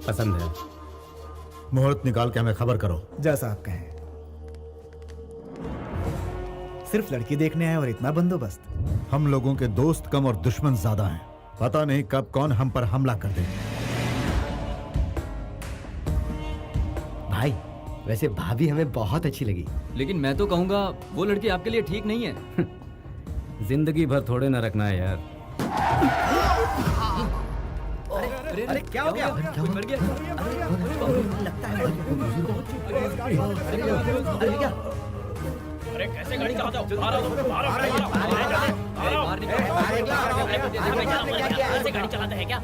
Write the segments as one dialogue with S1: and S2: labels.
S1: पसंद है।
S2: मुहूर्त निकाल के हमें खबर करो।
S3: जैसा आप कहें। सिर्फ लड़की देखने आए और इतना बंदोबस्त?
S2: हम लोगों के दोस्त कम और दुश्मन ज्यादा हैं। पता नहीं कब कौन हम पर हमला कर दे।
S4: भाई वैसे भाभी हमें बहुत अच्छी लगी,
S1: लेकिन मैं तो कहूंगा वो लड़की आपके लिए ठीक नहीं है। जिंदगी भर थोड़े ना रखना है यार।
S4: अरे क्या हो गया?
S1: कोई मर गया?
S4: लगता है
S5: अरे कैसे गाड़ी चलाते हो? आ रहा हूं, कैसे गाड़ी चलाते हैं क्या?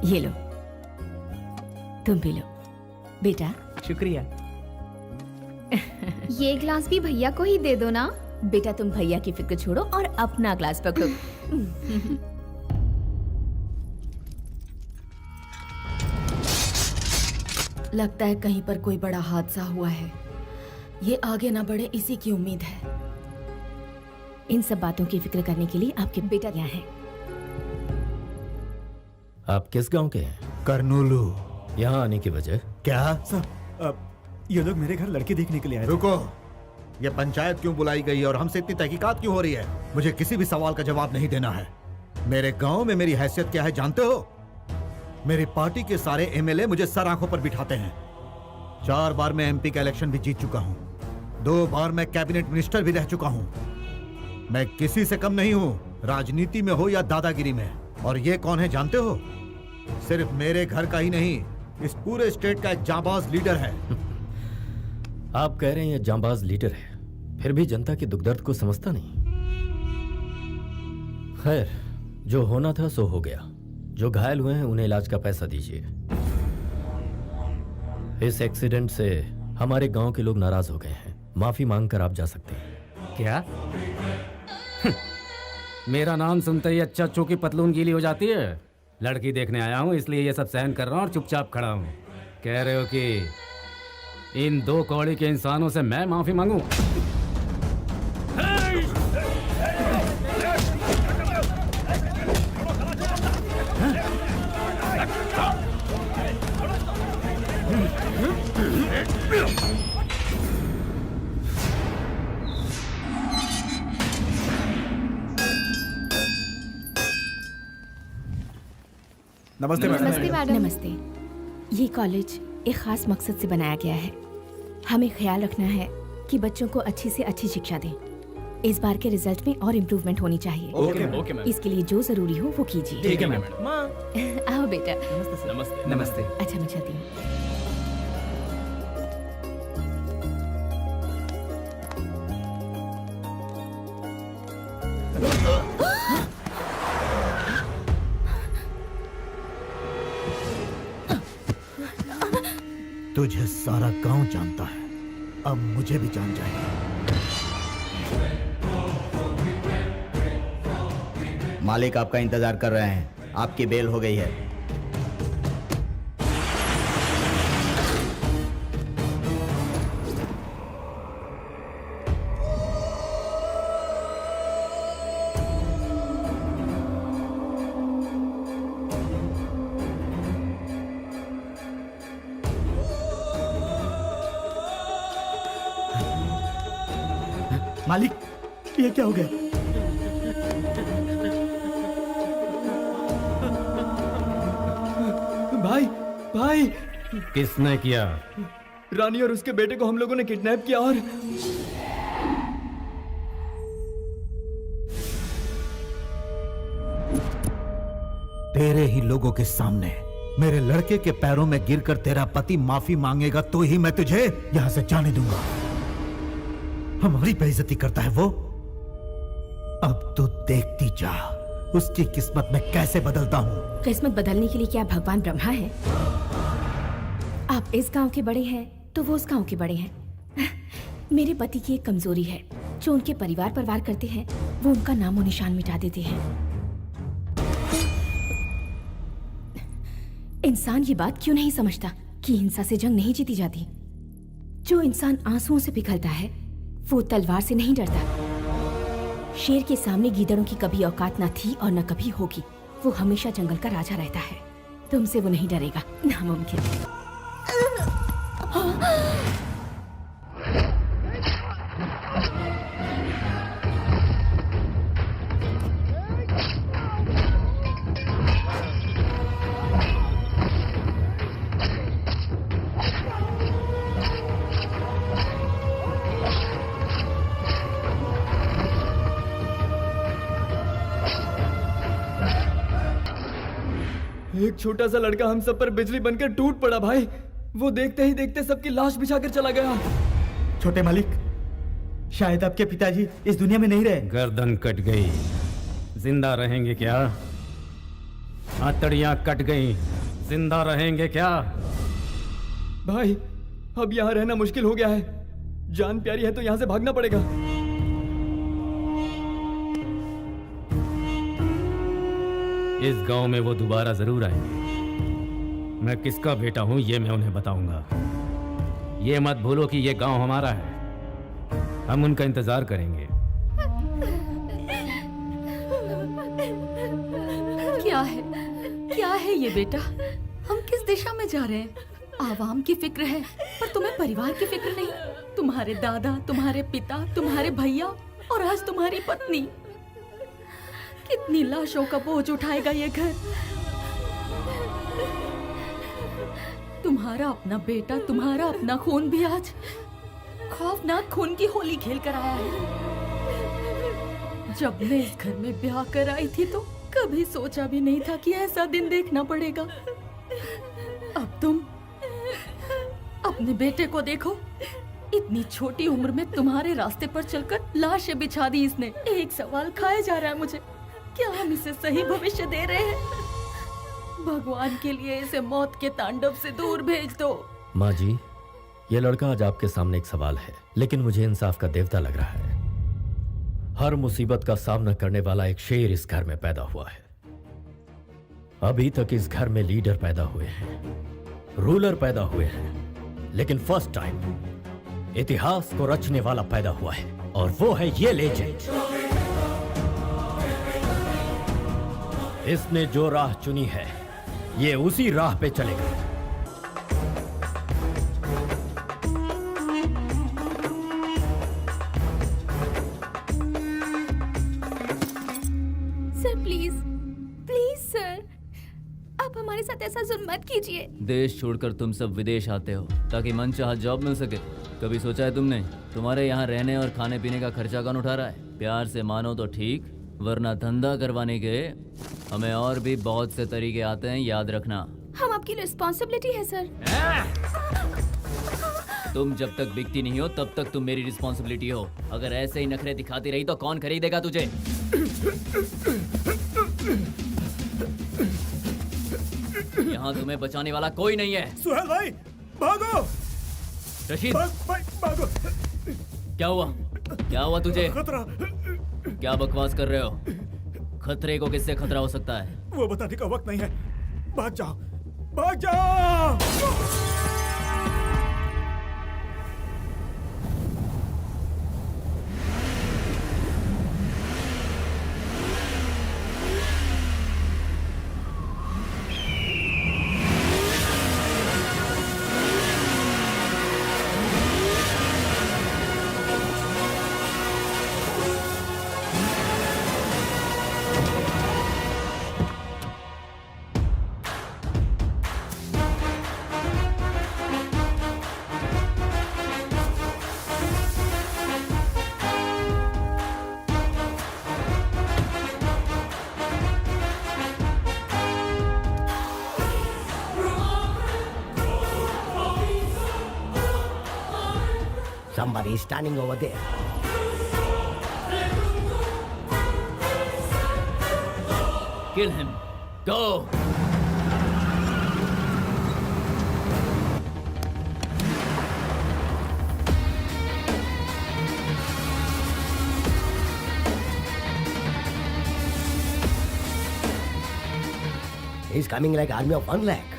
S6: ये लो, तुम भी लो बेटा।
S3: शुक्रिया।
S7: ये ग्लास भी भैया को ही दे दो ना।
S6: बेटा तुम भैया की फिक्र छोड़ो और अपना ग्लास पकड़ो। लगता है कहीं पर कोई बड़ा हादसा हुआ है। ये आगे ना बढ़े इसी की उम्मीद है। इन सब बातों की फिक्र करने के लिए आपके बेटा यहाँ है।
S8: आप किस गांव के हैं?
S2: करनूलू।
S8: यहाँ आने की वजह?
S2: क्या?
S3: ये लोग मेरे घर लड़की देखने के लिए आए थे।
S2: रुको, ये पंचायत क्यों बुलाई गई और हमसे इतनी तहकीकात क्यों हो रही है? मुझे किसी भी सवाल का जवाब नहीं देना है। मेरे गांव में मेरी हैसियत क्या है जानते हो? मेरी पार्टी के सारे एमएलए मुझे सर आंखों पर बिठाते हैं। 4 बार मैं एमपी का इलेक्शन भी जीत चुका हूँ। 2 बार मैं कैबिनेट मिनिस्टर भी रह चुका हूँ। मैं किसी से कम नहीं हूँ, राजनीति में हो या दादागिरी में। और ये कौन है जानते हो? सिर्फ मेरे घर का ही नहीं, इस पूरे स्टेट का एक जांबाज लीडर है।
S8: आप कह रहे हैं ये जांबाज लीडर है, फिर भी जनता के दुख दर्द को समझता नहीं। खैर, जो होना था सो हो गया। जो घायल हुए हैं उन्हें इलाज का पैसा दीजिए। इस एक्सीडेंट से हमारे गांव के लोग नाराज हो गए हैं। माफी मांगकर आप जा सकते हैं।
S1: क्या? मेरा नाम सुनते ही अच्छा चो की पतलून गीली हो जाती है। लड़की देखने आया हूँ इसलिए ये सब सहन कर रहा हूँ और चुपचाप खड़ा हूँ। कह रहे हो कि इन 2 कौड़ी के इंसानों से मैं माफी मांगू?
S3: नमस्ते मैडम।
S7: नमस्ते मैडम।
S6: नमस्ते। ये कॉलेज एक खास मकसद से बनाया गया है। हमें ख्याल रखना है कि बच्चों को अच्छी से अच्छी शिक्षा दें। इस बार के रिजल्ट में और इम्प्रूवमेंट होनी चाहिए।
S5: Okay ma'am.
S6: इसके लिए जो जरूरी हो वो कीजिए।
S5: ठीक है मैम।
S6: आओ बेटा।
S5: नमस्ते।
S3: नमस्ते।
S6: अच्छा मैं चलती हूँ।
S2: तुझे सारा गांव जानता है, अब मुझे भी जान जाएगा।
S4: मालिक आपका इंतजार कर रहे हैं, आपकी बेल हो गई है।
S3: मालिक, ये क्या हो गया? भाई, भाई,
S1: किसने किया?
S3: रानी और उसके बेटे को हम लोगों ने किडनैप किया और
S2: तेरे ही लोगों के सामने मेरे लड़के के पैरों में गिरकर तेरा पति माफी मांगेगा तो ही मैं तुझे यहां से जाने दूंगा। हमारी बेइज्जती करता है वो। अब तो देखती जा उसकी किस्मत में कैसे बदलता हूं।
S6: किस्मत बदलने के लिए क्या भगवान ब्रह्मा है? आप इस गांव के बड़े हैं तो वो उस गांव के बड़े हैं। मेरे पति की एक कमजोरी है, जो उनके परिवार पर वार करते हैं वो उनका नामो निशान मिटा देते हैं। इंसान ये बात क्यों नहीं समझता कि हिंसा से जंग नहीं जीती जाती? जो इंसान आंसुओं से पिघलता है वो तलवार से नहीं डरता। शेर के सामने गीदड़ों की कभी औकात न थी और न कभी होगी। वो हमेशा जंगल का राजा रहता है। तुमसे वो नहीं डरेगा, नामुमकिन।
S3: एक छोटा सा लड़का हम सब पर बिजली बनकर टूट पड़ा भाई। वो देखते ही देखते सबकी लाश बिछाकर चला गया। छोटे मालिक, शायद आपके पिताजी इस दुनिया में नहीं रहे।
S1: गर्दन कट गई, जिंदा रहेंगे क्या? हथड़ियां कट गई, जिंदा रहेंगे क्या?
S3: भाई, अब यहाँ रहना मुश्किल हो गया है। जान प्यारी है तो यहाँ से भागना पड़ेगा।
S1: इस गांव में वो दोबारा जरूर आएंगे। मैं किसका बेटा हूं ये मैं उन्हें बताऊंगा। ये मत भूलो कि ये गांव हमारा है। हम उनका इंतजार करेंगे।
S9: क्या है ये बेटा? हम किस दिशा में जा रहे हैं? आवाम की फिक्र है पर तुम्हें परिवार की फिक्र नहीं। तुम्हारे दादा, तुम्हारे पिता, तुम्हारे भैया और आज तुम्हारी पत्नी। कितनी लाशों का बोझ उठाएगा ये घर? तुम्हारा अपना बेटा, तुम्हारा अपना खून भी आज खौफनाक खून की होली खेल कर आया है। जब मैं इस घर में ब्याह कर आई थी तो कभी सोचा भी नहीं था कि ऐसा दिन देखना पड़ेगा। अब तुम अपने बेटे को देखो, इतनी छोटी उम्र में तुम्हारे रास्ते पर चलकर लाशें बिछा दी इसने। एक सवाल खाया जा रहा है मुझे, क्या हम इसे सही भविष्य दे रहे हैं? भगवान के लिए इसे मौत के तांडव से दूर भेज दो।
S8: माँ जी, ये लड़का आज आपके सामने एक सवाल है, लेकिन मुझे इंसाफ का देवता लग रहा है। हर मुसीबत का सामना करने वाला एक शेर इस घर में पैदा हुआ है। अभी तक इस घर में लीडर पैदा हुए हैं, रूलर पैदा हुए हैं, लेकिन फर्स्ट टाइम इतिहास को रचने वाला पैदा हुआ है, और वो है ये लेजेंड। इसने जो राह चुनी है ये उसी राह पे चलेगा।
S6: सर प्लीज, प्लीज सर, आप हमारे साथ ऐसा जुल्म मत कीजिए।
S5: देश छोड़कर तुम सब विदेश आते हो ताकि मनचाहा जॉब मिल सके। कभी सोचा है तुमने तुम्हारे यहाँ रहने और खाने पीने का खर्चा कौन उठा रहा है? प्यार से मानो तो ठीक, वरना धंधा करवाने के हमें और भी बहुत से तरीके आते हैं, याद रखना।
S6: हम आपकी रिस्पॉन्सिबिलिटी है सर।
S5: तुम जब तक बिकती नहीं हो तब तक तुम मेरी रिस्पॉन्सिबिलिटी हो। अगर ऐसे ही नखरे दिखाती रही तो कौन खरीदेगा तुझे? यहाँ तुम्हें बचाने वाला कोई नहीं है।
S2: सुहेल भाई भागो!
S5: रशीद
S2: भाई भागो!
S5: क्या हुआ? क्या हुआ तुझे?
S2: खतरा!
S5: क्या बकवास कर रहे हो? खतरे को किससे खतरा हो सकता है?
S2: वो बताने का वक्त नहीं है। भाग जाओ! भाग जाओ!
S4: Somebody is standing over there.
S5: Kill him. Go.
S4: He's coming like army of 1 lakh.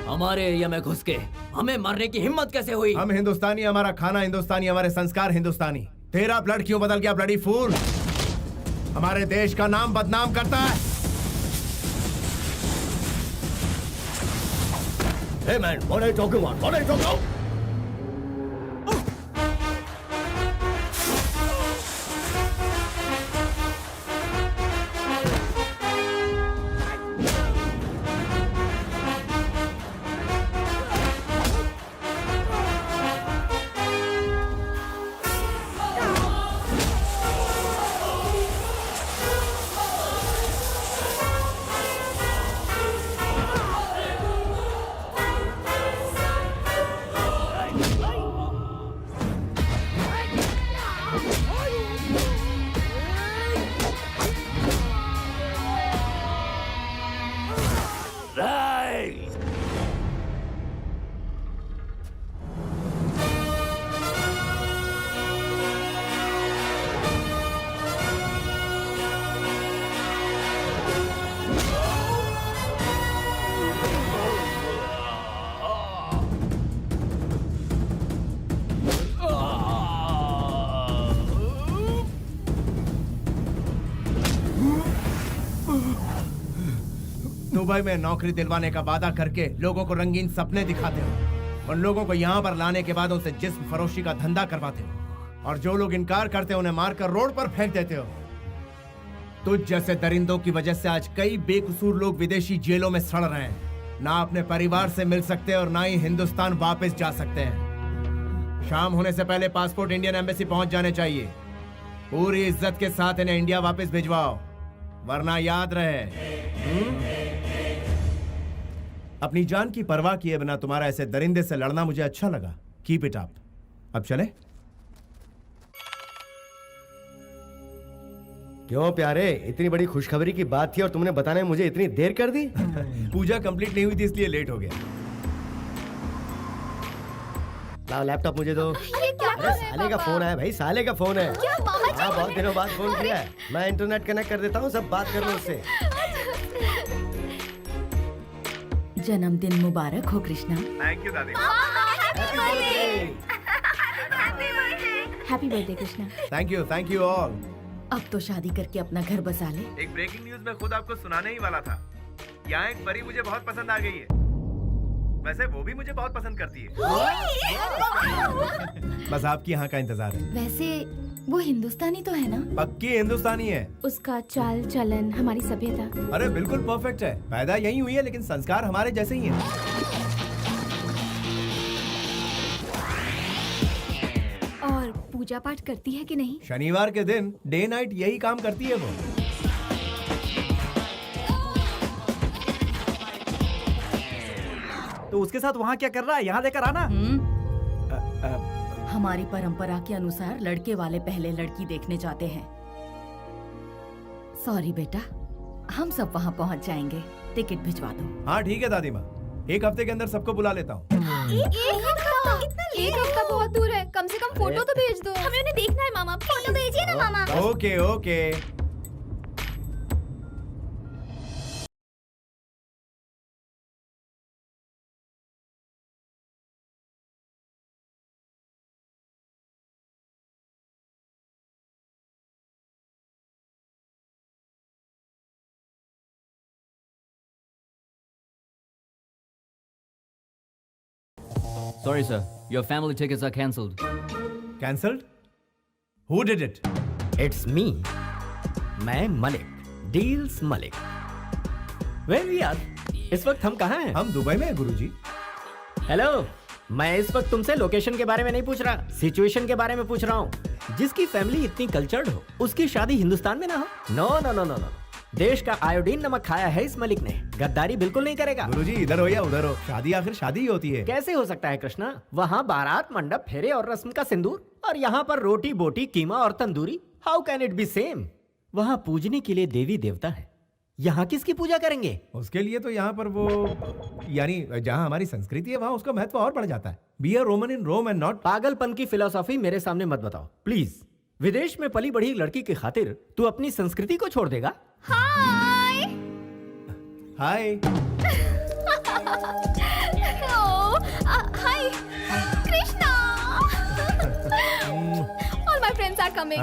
S5: हमारे एरिया में घुस के हमें मारने की हिम्मत कैसे हुई?
S10: हम हिंदुस्तानी, हमारा खाना हिंदुस्तानी, हमारे संस्कार हिंदुस्तानी। तेरा ब्लड क्यों बदल गया ब्लडी फूल? हमारे देश का नाम बदनाम करता है।
S4: Hey man, what are you talking about? What are you talking about?
S10: Dubai में नौकरी दिलवाने का वादा करके लोगों को रंगीन सपने दिखाते हो। उन लोगों को यहाँ पर लाने के बाद उनसे जिस्म फरोशी का धंधा करवाते हो, और जो लोग इनकार करते हैं उन्हें मारकर रोड पर फेंक देते हो। तुझ जैसे दरिंदों की वजह से आज कई बेकसूर लोग विदेशी जेलों में सड़ रहे हैं। ना अपने परिवार से मिल सकते और ना ही हिंदुस्तान वापस जा सकते हैं। शाम होने से पहले पासपोर्ट इंडियन एम्बेसी पहुंच जाने चाहिए। पूरी इज्जत के साथ इन्हें इंडिया वापस भिजवाओ, वरना याद रहे अपनी जान की परवाह किए बिना तुम्हारा ऐसे दरिंदे से लड़ना मुझे अच्छा लगा। Keep it up. अब चले?
S4: क्यों प्यारे, इतनी बड़ी खुशखबरी की बात थी और तुमने बताने में मुझे इतनी देर कर दी?
S10: पूजा कंप्लीट नहीं हुई थी इसलिए लेट हो गया।
S4: लाओ लैपटॉप मुझे दो।
S7: ये क्या कर
S4: अरे
S7: रहे हैं
S4: साले का
S7: पापा?
S4: फोन है भाई, साले का फोन है।
S7: क्या मामा जी?
S4: हाँ, बहुत दिनों बाद फोन किया है। मैं इंटरनेट कनेक्ट कर देता हूँ, सब बात कर लो उससे।
S9: जन्मदिन मुबारक हो कृष्णा।
S10: थैंक यू दादी।
S6: Happy birthday Krishna.
S10: Thank you all.
S9: अब तो शादी करके अपना घर बसा ले।
S10: एक ब्रेकिंग न्यूज मैं खुद आपको सुनाने ही वाला था। यहाँ एक परी मुझे बहुत पसंद आ गई है। वैसे वो भी मुझे बहुत पसंद करती है। बस आपकी यहाँ का इंतजार है।
S6: वैसे वो हिंदुस्तानी तो है ना?
S10: पक्की हिंदुस्तानी है।
S6: उसका चाल चलन, हमारी सभ्यता।
S10: अरे बिल्कुल परफेक्ट है। पैदा यहीं हुई है लेकिन संस्कार हमारे जैसे ही हैं।
S7: और पूजा पाठ करती है कि नहीं?
S10: शनिवार के दिन डे नाइट यही काम करती है वो।
S3: तो उसके साथ वहाँ क्या कर रहा है? यहाँ लेकर आना।
S9: हमारी परंपरा के अनुसार लड़के वाले पहले लड़की देखने जाते हैं। सॉरी बेटा, हम सब वहाँ पहुँच जाएंगे। टिकट भिजवा दो।
S10: हाँ ठीक है दादी माँ, एक हफ्ते के अंदर सबको बुला लेता हूँ।
S7: एक हफ्ता बहुत दूर है, कम से कम फोटो तो भेज दो। हमें उन्हें देखना है मामा, फोटो भेजिए ना मामा।
S10: Okay okay.
S5: Sorry, sir. Your family tickets are cancelled.
S10: Cancelled? Who did it?
S8: It's me, मैं मलिक, डील्स मलिक। Where we are? इस वक्त हम कहाँ हैं?
S10: हम दुबई में हैं गुरुजी।
S8: हेलो, मैं इस वक्त तुमसे लोकेशन के बारे में नहीं पूछ रहा, सिचुएशन के बारे में पूछ रहा हूँ। जिसकी फैमिली इतनी कल्चर्ड हो, उसकी शादी हिंदुस्तान में ना हो? No no no no no. देश का आयोडीन नमक खाया है इस मलिक ने, गद्दारी बिल्कुल नहीं करेगा।
S10: गुरुजी इधर हो या उधर हो, शादी आखिर शादी ही होती है।
S8: कैसे हो सकता है कृष्णा? वहाँ बारात, मंडप, फेरे और रस्म का सिंदूर, और यहाँ पर रोटी बोटी, कीमा और tandoori. How can it be same? वहाँ पूजने के लिए देवी देवता है, यहाँ किसकी पूजा करेंगे?
S10: उसके लिए तो यहाँ पर वो, यानी जहाँ हमारी संस्कृति है वहाँ उसका महत्व और बढ़ जाता है। Be a Roman in Rome and not.
S8: पागलपन की फिलॉसफी मेरे सामने मत बताओ प्लीज। विदेश में पली बढ़ी लड़की की खातिर तू अपनी संस्कृति को छोड़ देगा?
S7: हाय।
S10: हाय।
S7: हाय Krishna. All my friends are coming.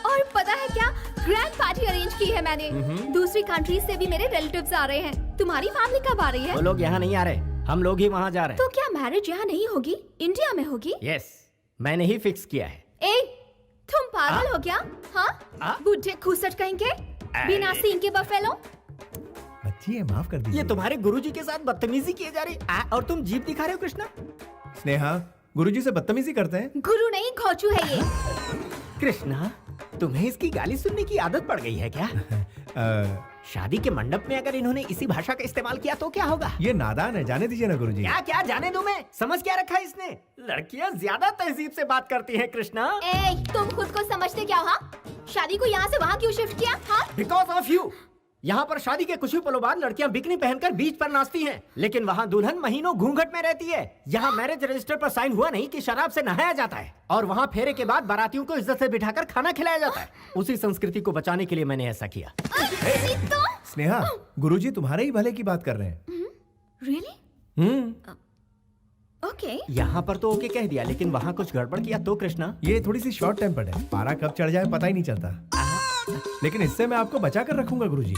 S7: और पता है क्या, ग्रैंड पार्टी अरेंज की है मैंने। दूसरी कंट्री से भी मेरे रिलेटिव्स आ रहे हैं। तुम्हारी फैमिली कब आ रही है?
S8: वो लोग यहाँ नहीं आ रहे, हम लोग ही वहाँ जा रहे हैं।
S7: तो क्या मैरिज यहाँ नहीं होगी, इंडिया में होगी?
S8: यस, मैंने ही फिक्स किया है।
S7: ए, तुम पागल हो क्या? हाँ, बुढ़े खूसट कहेंगे, बिना सींग के बफेलो।
S10: बच्ची है, माफ कर दीजिए।
S8: ये तुम्हारे गुरुजी के साथ बदतमीजी की जा रही और तुम जीप दिखा रहे हो कृष्णा।
S10: स्नेहा, गुरुजी से बदतमीजी करते हैं?
S7: गुरु नहीं, घोचू है ये।
S8: कृष्णा, तुम्हें इसकी गाली सुनने की आदत पड़ गई है क्या? शादी के मंडप में अगर इन्होंने इसी भाषा का इस्तेमाल किया तो क्या होगा?
S10: ये नादान है, जाने दीजिए ना गुरुजी।
S8: क्या क्या जाने दूं मैं? समझ क्या रखा है इसने? लड़कियां ज्यादा तहजीब से बात करती हैं कृष्णा।
S7: ए, तुम खुद को समझते क्या हो? हाँ, शादी को यहाँ से वहाँ क्यों शिफ्ट किया? हाँ,
S8: बिकॉज ऑफ यू। यहाँ पर शादी के कुछ ही पलों बाद लड़कियां बिकनी पहनकर बीच पर नाचती हैं, लेकिन वहाँ दुल्हन महीनों घूंघट में रहती है। यहाँ मैरिज रजिस्टर पर साइन हुआ नहीं कि शराब से नहाया जाता है, और वहाँ फेरे के बाद बारातियों को इज्जत से बिठाकर खाना खिलाया जाता है। उसी संस्कृति को बचाने के लिए मैंने ऐसा किया।
S10: स्नेहा, गुरुजी तुम्हारे ही भले की बात कर रहे हैं।
S7: रियली? ओके।
S8: यहाँ पर तो ओके कह दिया, लेकिन वहाँ कुछ गड़बड़ किया तो कृष्णा?
S10: ये थोड़ी सी शॉर्ट टेम्पर्ड है, पारा कब चढ़ जाए पता ही नहीं चलता। लेकिन इससे मैं आपको बचा कर रखूंगा गुरुजी।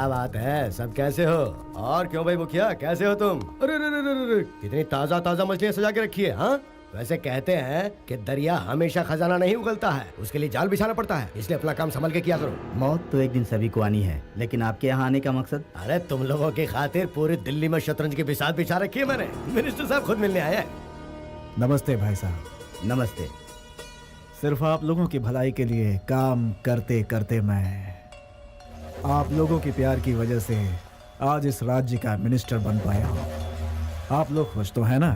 S4: क्या बात है, सब कैसे हो? और क्यों भाई मुखिया, कैसे हो तुम? अरे अरे अरे अरे अरे, कितनी ताजा ताजा मछलियाँ सजा के रखी है। हाँ, वैसे कहते हैं कि दरिया हमेशा खजाना नहीं उगलता है, उसके लिए जाल बिछाना पड़ता है, इसलिए अपना काम संभल के किया करो।
S3: मौत तो एक दिन सभी को आनी है, लेकिन आपके यहाँ आने का मकसद?
S4: अरे तुम लोगों की खातिर पूरी दिल्ली में शतरंज की बिसात बिछा रखी है मैंने। मिनिस्टर साहब खुद मिलने आए हैं।
S11: नमस्ते भाई साहब।
S3: नमस्ते।
S11: सिर्फ आप लोगों की भलाई के लिए काम करते करते मैं आप लोगों के प्यार की वजह से आज इस राज्य का मिनिस्टर बन पाया हूँ। आप लोग खुश तो है ना?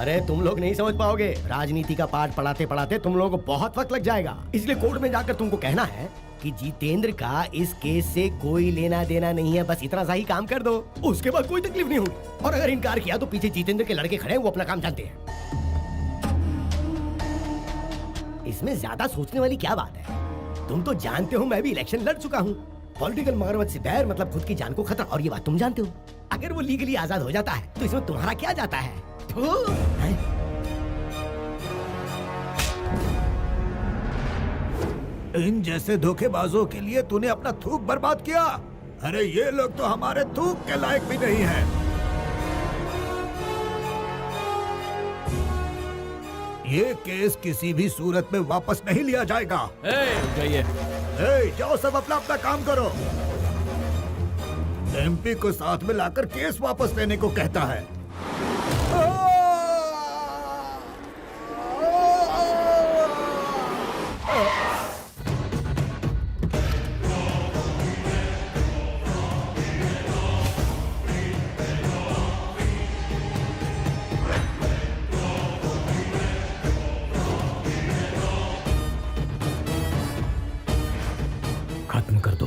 S4: अरे तुम लोग नहीं समझ पाओगे, राजनीति का पाठ पढ़ाते पढ़ाते तुम लोगों को बहुत वक्त लग जाएगा, इसलिए कोर्ट में जाकर तुमको कहना है कि जितेंद्र का इस केस से कोई लेना देना नहीं है, बस इतना सा ही काम कर दो, उसके बाद कोई तकलीफ नहीं होगी। और अगर इनकार किया तो पीछे जितेंद्र के लड़के खड़े हैं, वो अपना काम जानते हैं। इसमें ज्यादा सोचने वाली क्या बात है? तुम तो जानते हो मैं भी इलेक्शन लड़ चुका हूँ। पॉलिटिकल मगरमच्छ से दैर मतलब खुद की जान को खतरा, और ये बात तुम जानते हो। अगर वो लीगली आजाद हो जाता है तो इसमें तुम्हारा क्या जाता है?
S2: इन जैसे धोखेबाजों के लिए तूने अपना थूक बर्बाद किया। अरे ये लोग तो हमारे थूक के लायक भी नहीं है। ये केस किसी भी सूरत में वापस नहीं लिया जाएगा। जाओ सब अपना अपना काम करो। एमपी को साथ में लाकर केस वापस लेने को कहता है।
S1: खत्म कर दो।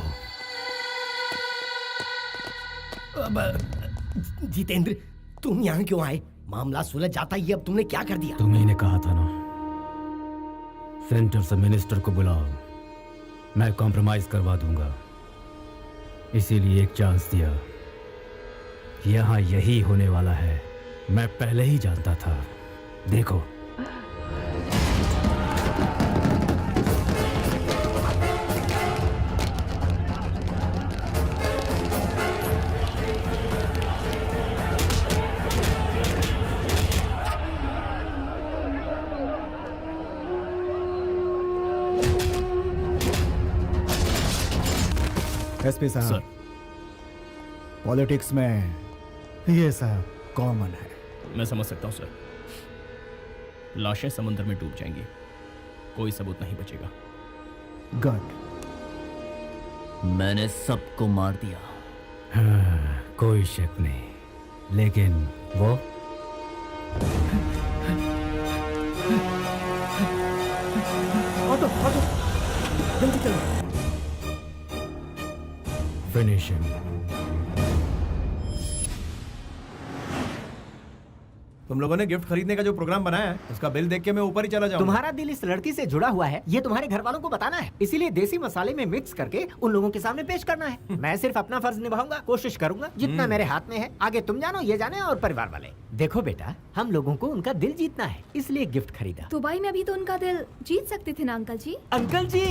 S4: जितेंद्र, तुम यहाँ क्यों आए? मामला सुलझ जाता, ये अब तुमने क्या कर दिया?
S1: तुम्ही ने कहा था ना, सेंटर से मिनिस्टर को बुलाओ, मैं कॉम्प्रोमाइज करवा दूंगा, इसीलिए एक चांस दिया। यहाँ यही होने वाला है, मैं पहले ही जानता था। देखो
S11: एसपी साहब, पॉलिटिक्स में ये सब कॉमन है।
S12: मैं समझ सकता हूँ सर। लाशें समुद्र में डूब जाएंगी, कोई सबूत नहीं बचेगा।
S11: गुड।
S5: मैंने सबको मार दिया।
S1: हाँ, कोई शक नहीं, लेकिन वो
S4: ऑटो जल्दी चलो।
S1: फिनिशिंग।
S10: तुम लोगों ने गिफ्ट खरीदने का जो प्रोग्राम बनाया है, उसका बिल देख के मैं ऊपर ही चला जाऊंगा।
S4: तुम्हारा दिल इस लड़की से जुड़ा हुआ है, ये तुम्हारे घर वालों को बताना है, इसीलिए देसी मसाले में मिक्स करके उन लोगों के सामने पेश करना है। मैं सिर्फ अपना फर्ज निभाऊंगा, कोशिश करूंगा जितना मेरे हाथ में है। आगे तुम जानो, ये जाने और परिवार वाले। देखो बेटा, हम लोगों को उनका दिल जीतना है, इसलिए गिफ्ट खरीदा।
S7: दुबई में भी तो उनका दिल जीत सकते थे ना अंकल जी।
S4: अंकल जी,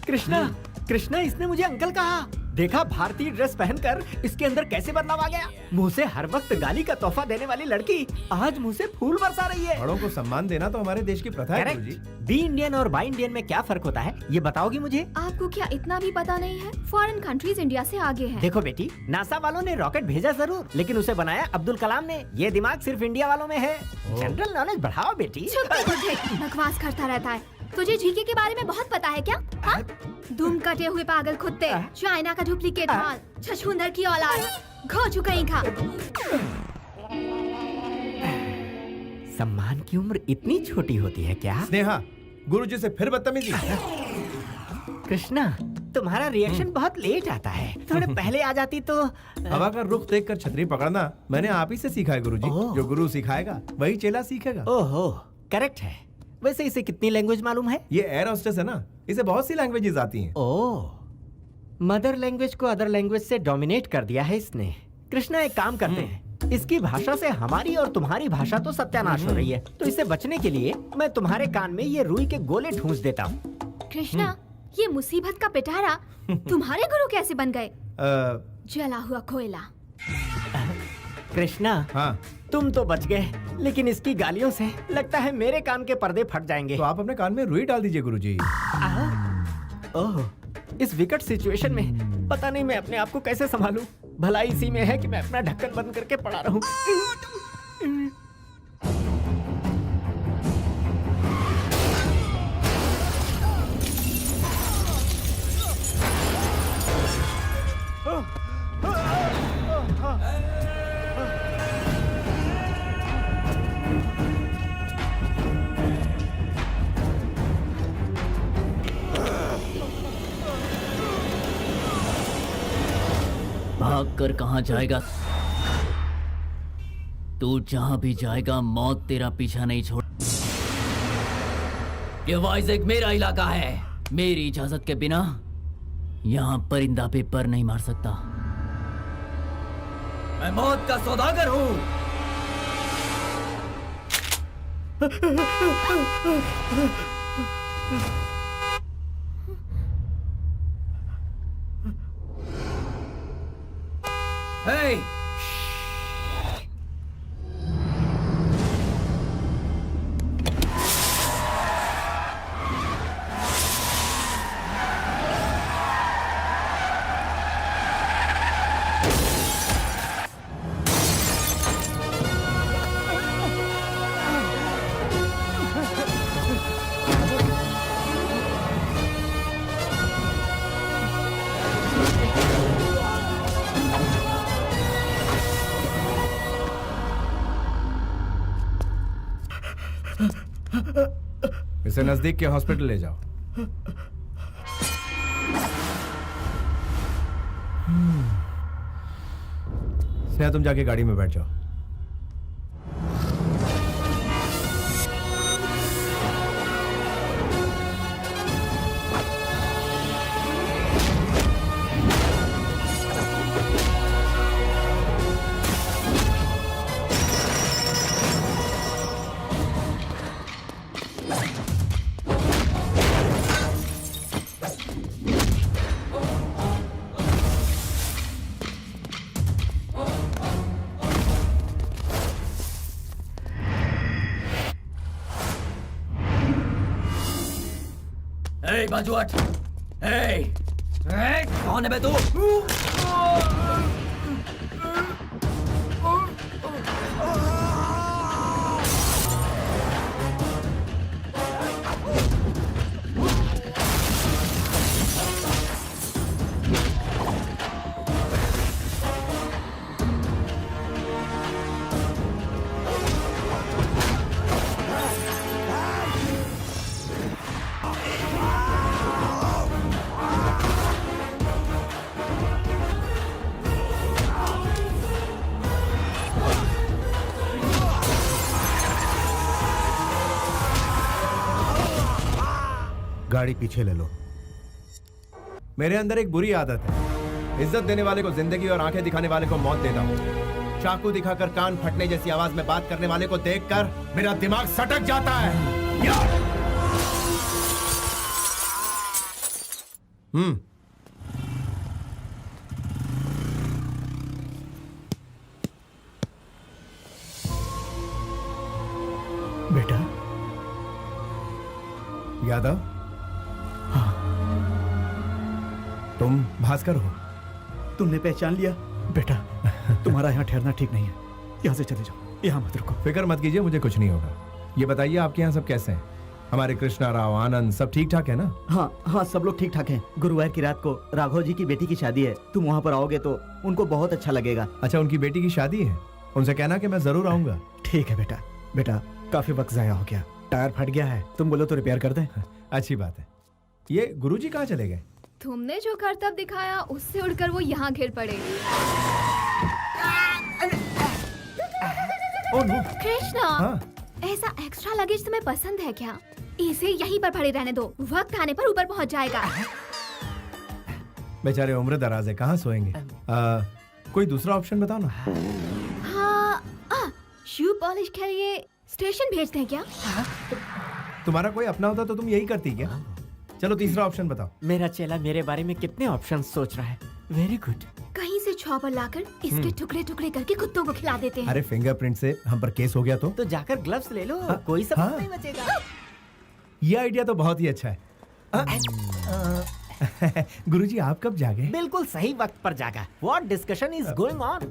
S4: कृष्णा, कृष्णा, इसने मुझे अंकल कहा। देखा भारतीय ड्रेस पहनकर इसके अंदर कैसे बदलाव आ गया। मुंह से हर वक्त गाली का तोहफा देने वाली लड़की आज मुंह से फूल बरसा रही है।
S10: बड़ों को सम्मान देना तो हमारे देश की प्रथा है गुरुजी।
S4: बी इंडियन और बाई इंडियन में क्या फर्क होता है, ये बताओगी मुझे?
S7: आपको क्या इतना भी पता नहीं है? फॉरेन कंट्रीज इंडिया से आगे हैं।
S4: देखो बेटी, नासा वालों ने रॉकेट भेजा जरूर, लेकिन उसे बनाया अब्दुल कलाम ने। ये दिमाग सिर्फ इंडिया वालों में है। जनरल नॉलेज बढ़ाओ बेटी।
S7: बकवास करता रहता है। तुझे जीके के बारे में बहुत पता है क्या? हाँ? दुम कटे हुए पागल कुत्ते, चाइना का डुप्लीकेट माल, छछूंदर की औलाद, खो चुका ही खा।
S4: सम्मान की उम्र इतनी छोटी होती है क्या?
S10: स्नेहा, गुरुजी से फिर बदतमीजी।
S4: कृष्णा, तुम्हारा रिएक्शन बहुत लेट आता है, थोड़े पहले आ जाती तो।
S10: हवा का रुख देखकर छतरी पकड़ना मैंने आप ही से सीखा है गुरुजी। जो गुरु सिखाएगा वही चेला सीखेगा।
S4: ओहो, करेक्ट है। वैसे इसे कितनी लैंग्वेज मालूम है?
S10: ये एयर होस्टेस है ना, इसे बहुत सी लैंग्वेजेस आती हैं।
S4: ओह, मदर लैंग्वेज को अदर लैंग्वेज से डोमिनेट कर दिया है इसने। कृष्णा, एक काम करते हैं, इसकी भाषा से हमारी और तुम्हारी भाषा तो सत्यानाश हो रही है, तो इससे बचने के लिए मैं तुम्हारे कान में ये रुई के गोले ठूंस देता हूँ।
S7: कृष्णा, ये मुसीबत का पिटारा तुम्हारे गुरु कैसे बन गए? जला हुआ कोयला।
S13: कृष्णा,
S10: हाँ
S13: तुम तो बच गए, लेकिन इसकी गालियों से लगता है मेरे कान के पर्दे फट जाएंगे।
S10: तो आप अपने कान में रुई डाल दीजिए गुरुजी।
S13: ओह, इस विकट सिचुएशन में पता नहीं मैं अपने आप को कैसे संभालूं। भलाई इसी में है कि मैं अपना ढक्कन बंद करके पड़ा रहूं।
S5: भाग कर कहाँ जाएगा? तू जहां भी जाएगा मौत तेरा पीछा नहीं छोड़। ये वाइज़ेक मेरा इलाका है। मेरी इजाजत के बिना यहाँ परिंदा भी पर नहीं मार सकता। मैं मौत का सौदागर हूँ। Hey!
S10: इसे नजदीक के हॉस्पिटल ले जाओ। स्नेहा, तुम जाके गाड़ी में बैठ जाओ।
S5: बाजू हट। कौन है बे तू?
S10: गाड़ी पीछे ले लो। मेरे अंदर एक बुरी आदत है, इज्जत देने वाले को जिंदगी और आंखें दिखाने वाले को मौत देता हूँ। चाकू दिखाकर कान फटने जैसी आवाज में बात करने वाले को देखकर मेरा दिमाग सटक जाता है।
S11: बेटा
S10: यादव, तुम भास्कर हो?
S11: तुमने पहचान लिया? बेटा तुम्हारा यहाँ ठहरना ठीक नहीं है, यहाँ से चले जाओ, यहाँ मत रुको।
S10: फिक्र मत कीजिए, मुझे कुछ नहीं होगा। ये बताइए आपके यहाँ सब कैसे हैं? हमारे कृष्णा राव, आनंद सब ठीक ठाक है ना?
S3: हाँ हाँ, सब लोग ठीक ठाक हैं। गुरुवार की रात को राघव जी की बेटी की शादी है, तुम वहाँ पर आओगे तो उनको बहुत अच्छा लगेगा।
S10: अच्छा, उनकी बेटी की शादी है? उनसे कहना कि मैं जरूर आऊंगा।
S11: ठीक है बेटा। बेटा काफी वक्त जाया हो गया, टायर फट गया है, तुम बोलो तो रिपेयर कर दें।
S10: अच्छी बात है। ये गुरुजी कहाँ चले गए?
S7: तुमने जो करतब दिखाया उससे उड़कर वो यहाँ गिर पड़े।
S10: Oh no.
S7: कृष्णा,
S10: हाँ?
S7: ऐसा एक्स्ट्रा लगेज तुम्हें पसंद है क्या? इसे यहीं पर पड़े रहने दो, वक्त आने पर ऊपर पहुँच जाएगा।
S10: बेचारे उम्र दराज है, कहाँ सोएंगे? कोई दूसरा ऑप्शन बताओ ना।
S7: हाँ, शू पॉलिश के लिए स्टेशन भेजते हैं क्या?
S10: तुम्हारा कोई अपना होता तो तुम यही करती क्या? चलो तीसरा ऑप्शन बताओ।
S13: मेरा चेला मेरे बारे में कितने ऑप्शन सोच रहा है। Very good.
S7: कहीं से छॉपर लाकर इसके टुकड़े टुकड़े करके कुत्तों को खिला देते हैं।
S10: अरे फिंगरप्रिंट से हम पर केस हो गया तो
S13: जाकर ग्लव्स ले लो, कोई सबूत
S10: हाँ।
S13: नहीं बचेगा।
S10: ये आइडिया तो बहुत ही अच्छा है। गुरुजी आप कब जागे?
S13: बिल्कुल सही वक्त पर जागा। What discussion is going on?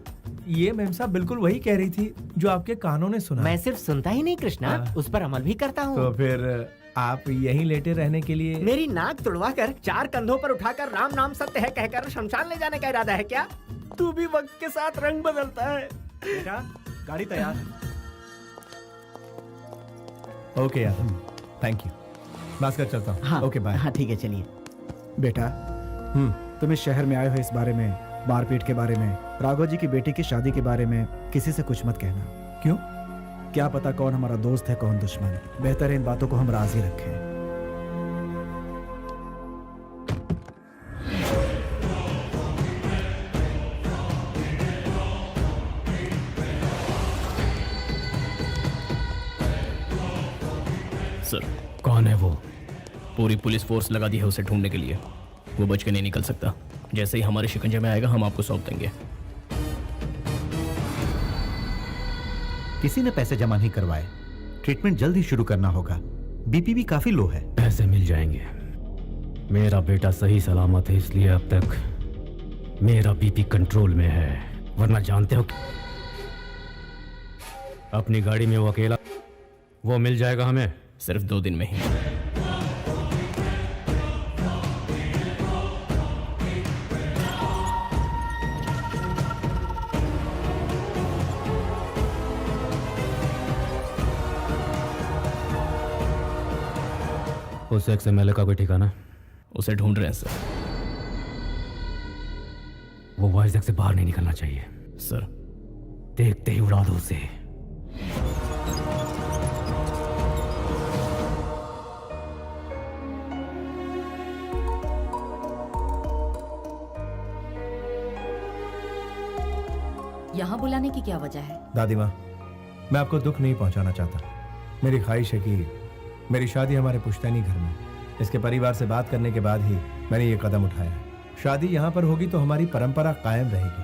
S10: ये मैम साहब बिल्कुल वही कह रही थी जो आपके कानों ने सुना।
S13: मैं सिर्फ सुनता ही नहीं कृष्णा, उस पर अमल भी करता हूँ।
S10: तो फिर आप यहीं लेटे रहने के लिए
S13: मेरी नाक तुड़वा कर 4 कंधों पर उठाकर राम नाम सत्य है कहकर शमशान ले जाने का इरादा है क्या? तू भी वक्त के साथ रंग बदलता है।
S11: बेटा गाड़ी तैयार है।
S10: ओके यार, थैंक यू। भास्कर चलता हूँ।
S13: हाँ,
S10: ओके बाय।
S13: हाँ ठीक है, चलिए।
S11: बेटा तुम इस शहर में आए हो इस बारे में, मारपीट के बारे में, राघव जी की बेटी की शादी के बारे में किसी से कुछ मत कहना।
S10: क्यों?
S11: क्या पता कौन हमारा दोस्त है कौन दुश्मन। बेहतर है इन बातों को हम राजी रखें।
S12: सर
S1: कौन है वो?
S12: पूरी पुलिस फोर्स लगा दी है उसे ढूंढने के लिए। वो बच के नहीं निकल सकता। जैसे ही हमारे शिकंजे में आएगा हम आपको सौंप देंगे।
S2: किसी ने पैसे जमा नहीं करवाए। ट्रीटमेंट जल्द ही शुरू करना होगा। बीपी भी काफी लो है।
S1: पैसे मिल जाएंगे। मेरा बेटा सही सलामत है, इसलिए अब तक मेरा बीपी कंट्रोल में है। वरना जानते हो अपनी गाड़ी में वो अकेला, वो मिल जाएगा हमें
S12: सिर्फ 2 दिन में ही।
S1: उस XMLA का कोई ठिकाना?
S12: उसे ढूंढ रहे हैं सर।
S1: वो वाइजैक से बाहर नहीं निकलना चाहिए
S12: सर।
S1: देखते ही उड़ा दो उसे।
S9: यहाँ बुलाने की क्या वजह है?
S10: दादी माँ, मैं आपको दुख नहीं पहुंचाना चाहता। मेरी ख्वाहिश है कि मेरी शादी हमारे पुश्तैनी घर में। इसके परिवार से बात करने के बाद ही मैंने ये कदम उठाया। शादी यहाँ पर होगी तो हमारी परंपरा कायम रहेगी।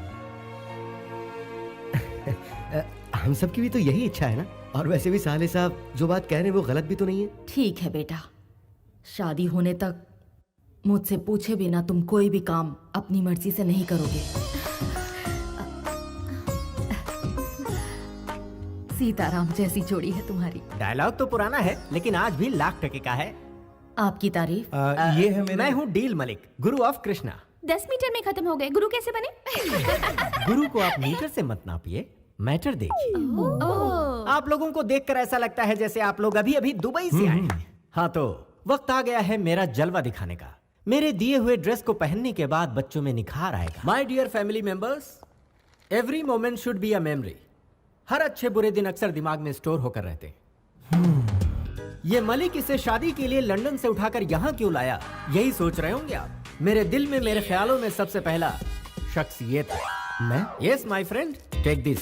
S4: हम सबकी भी तो यही इच्छा है ना। और वैसे भी साले साहब जो बात कह रहे हैं वो गलत भी तो नहीं है।
S9: ठीक है बेटा, शादी होने तक मुझसे पूछे बिना तुम कोई भी काम अपनी मर्जी से नहीं करोगे। सीताराम जैसी जोड़ी है तुम्हारी।
S13: डायलॉग तो पुराना है लेकिन आज भी लाख टके का है।
S9: आपकी तारीफ।
S10: ये है मेरा।
S13: मैं हूँ deal Malik, Guru of Krishna.
S7: 10 metre में खत्म हो गए। गुरु कैसे बने?
S13: गुरु को आप मीटर से मत नापिए, मैटर देखिए। आप लोगों को देखकर ऐसा लगता है जैसे आप लोग अभी अभी दुबई से आए हैं। हाँ तो वक्त आ गया है मेरा जलवा दिखाने का। मेरे दिए हुए ड्रेस को पहनने के बाद बच्चों में निखार आएगा। My dear family members, every moment should be a memory. हर अच्छे बुरे दिन अक्सर दिमाग में स्टोर होकर रहते। ये मलिक इसे शादी के लिए लंदन से उठाकर यहाँ क्यों लाया, यही सोच रहे होंगे आप। मेरे दिल में, मेरे ख्यालों में सबसे पहला शख्स ये था। मैं? Yes my friend, take this.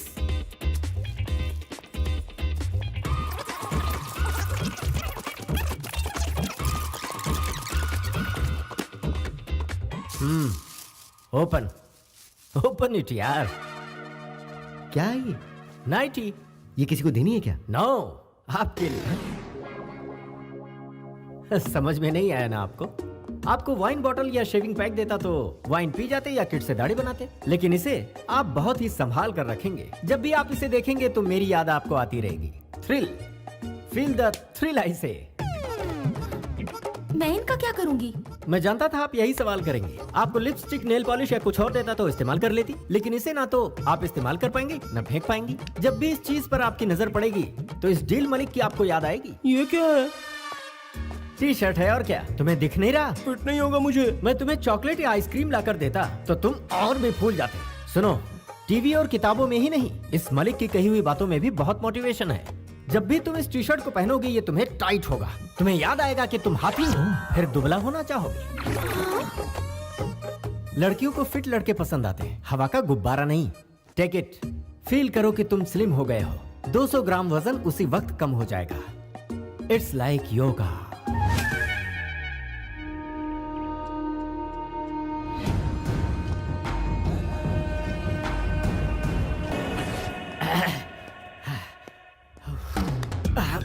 S13: Open open it यार।
S4: क्या है ये?
S13: नाइटी।
S4: ये किसी को देनी है क्या?
S13: नो, आपके लिए। समझ में नहीं आया ना आपको? आपको वाइन बॉटल या शेविंग पैक देता तो वाइन पी जाते या किट से दाढ़ी बनाते। लेकिन इसे आप बहुत ही संभाल कर रखेंगे। जब भी आप इसे देखेंगे तो मेरी याद आपको आती रहेगी। थ्रिल, फील द थ्रिल आई से।
S7: मैं इनका क्या करूंगी?
S13: मैं जानता था आप यही सवाल करेंगे। आपको लिपस्टिक, नेल पॉलिश या कुछ और देता तो इस्तेमाल कर लेती, लेकिन इसे ना तो आप इस्तेमाल कर पाएंगे ना फेंक पाएंगी। जब भी इस चीज पर आपकी नजर पड़ेगी तो इस डील मलिक की आपको याद आएगी।
S12: ये क्या है?
S13: टी शर्ट है और क्या, तुम्हें दिख नहीं रहा?
S12: फिट नहीं होगा मुझे।
S13: मैं तुम्हें चॉकलेट या आइसक्रीम लाकर देता तो तुम और भी फूल जाते। सुनो, टीवी और किताबों में ही नहीं, इस मलिक की कही हुई बातों में भी बहुत मोटिवेशन है। जब भी तुम इस टी शर्ट को पहनोगे ये तुम्हें टाइट होगा। तुम्हें याद आएगा कि तुम हाथी हो, फिर दुबला होना चाहोगे। लड़कियों को फिट लड़के पसंद आते हैं, हवा का गुब्बारा नहीं। टेक इट, फील करो कि तुम स्लिम हो गए हो। 200 ग्राम वजन उसी वक्त कम हो जाएगा। It's like yoga.
S7: Hi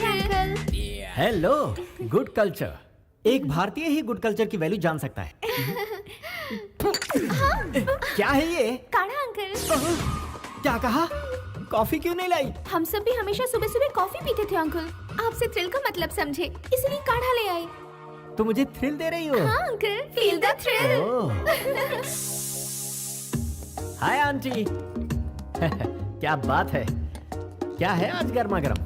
S7: uncle.
S13: Hello. Good culture. एक भारतीय ही गुड कल्चर की वैल्यू जान सकता है। क्या है ये?
S7: काढ़ा अंकल।
S13: क्या कहा? कॉफी क्यों नहीं लाई?
S7: हम सब भी हमेशा सुबह सुबह कॉफी पीते थे अंकल। आपसे थ्रिल का मतलब समझे, इसलिए काढ़ा ले आए।
S13: तो मुझे थ्रिल दे रही हो?
S7: हाँ uncle, feel the thrill.
S13: Hi aunty. क्या बात है? क्या है आज गर्मा गर्म?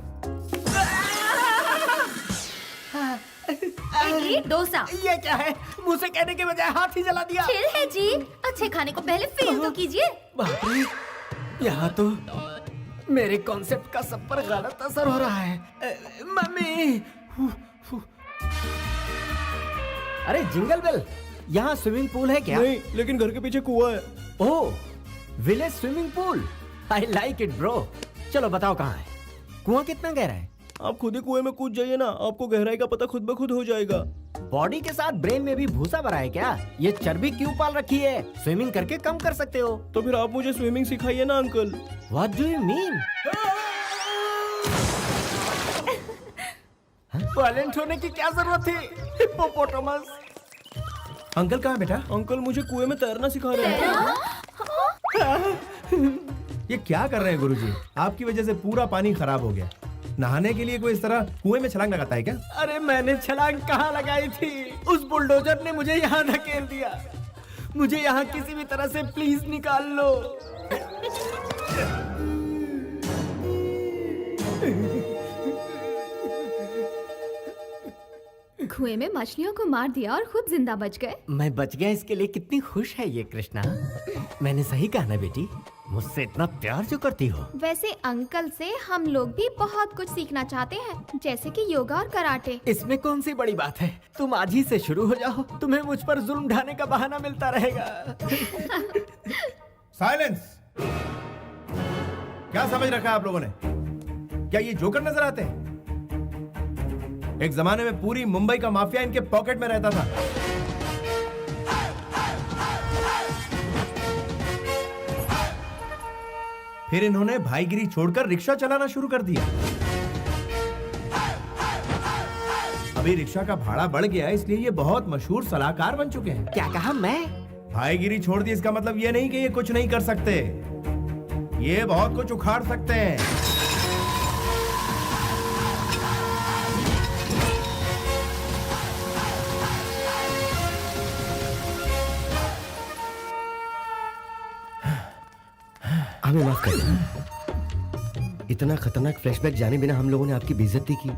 S7: इडली डोसा।
S13: ये क्या है? मुंह से कहने के बजाय हाथ ही जला दिया।
S7: चिल है जी, अच्छे खाने को पहले फील तो कीजिए।
S13: बाप रे, यहाँ तो मेरे कॉन्सेप्ट का सब पर गलत असर हो रहा है। मम्मी। अरे जिंगल बेल, यहाँ स्विमिंग पूल है क्या?
S3: नहीं, लेकिन घर के पीछे कुआं है।
S13: Oh, village swimming pool. I like it bro. चलो बताओ कहाँ है? कुआं कितना गहरा है?
S3: आप खुद ही कुएं में कूद जाइए ना, आपको गहराई का पता खुद ब खुद हो जाएगा।
S13: बॉडी के साथ ब्रेन में भी भूसा भरा है क्या? ये चर्बी क्यों पाल रखी है? स्विमिंग करके कम कर सकते हो।
S3: तो फिर आप मुझे स्विमिंग सिखाइए ना uncle.
S13: What do you mean? Violent होने की क्या जरूरत थी? हिप्पोपोटामस।
S3: अंकल कहाँ बेटा? अंकल मुझे कुएं में तैरना सिखा रहे हैं।
S10: ये क्या कर रहे हैं गुरुजी? आपकी वजह से पूरा पानी खराब हो गया। नहाने के लिए कोई इस तरह कुएं में छलांग लगाता है क्या?
S13: अरे मैंने छलांग कहाँ लगाई थी? उस बुलडोजर ने मुझे यहाँ धकेल दिया। मुझे यहाँ किसी भी तरह से प्लीज निकाल लो।
S7: कुएं में मछलियों को मार दिया और खुद जिंदा बच गए।
S13: मैं बच गया, इसके लिए कितनी खुश है ये कृष्णा। मैंने सही कहा ना बेटी? मुझसे इतना प्यार जो करती हो।
S7: वैसे अंकल से हम लोग भी बहुत कुछ सीखना चाहते हैं, जैसे कि योगा और कराटे।
S13: इसमें कौन सी बड़ी बात है? तुम आज ही से शुरू हो जाओ, तुम्हें मुझ पर जुल्म ढाने का बहाना मिलता रहेगा।
S10: साइलेंस! क्या समझ रखा है आप लोगों ने? क्या ये जोकर नजर आते हैं? एक जमाने में पूरी मुंबई का माफिया इनके पॉकेट में रहता था। फिर इन्होंने भाईगिरी छोड़कर रिक्शा चलाना शुरू कर दिया। अभी रिक्शा का भाड़ा बढ़ गया है, इसलिए ये बहुत मशहूर सलाहकार बन चुके हैं।
S13: क्या कहा? मैं
S10: भाईगिरी छोड़ दी इसका मतलब ये नहीं कि ये कुछ नहीं कर सकते। ये बहुत कुछ उखाड़ सकते हैं।
S4: हमें माफ कर देना। इतना खतरनाक फ्लैशबैक जाने बिना हम लोगों ने आपकी बेइज्जती की।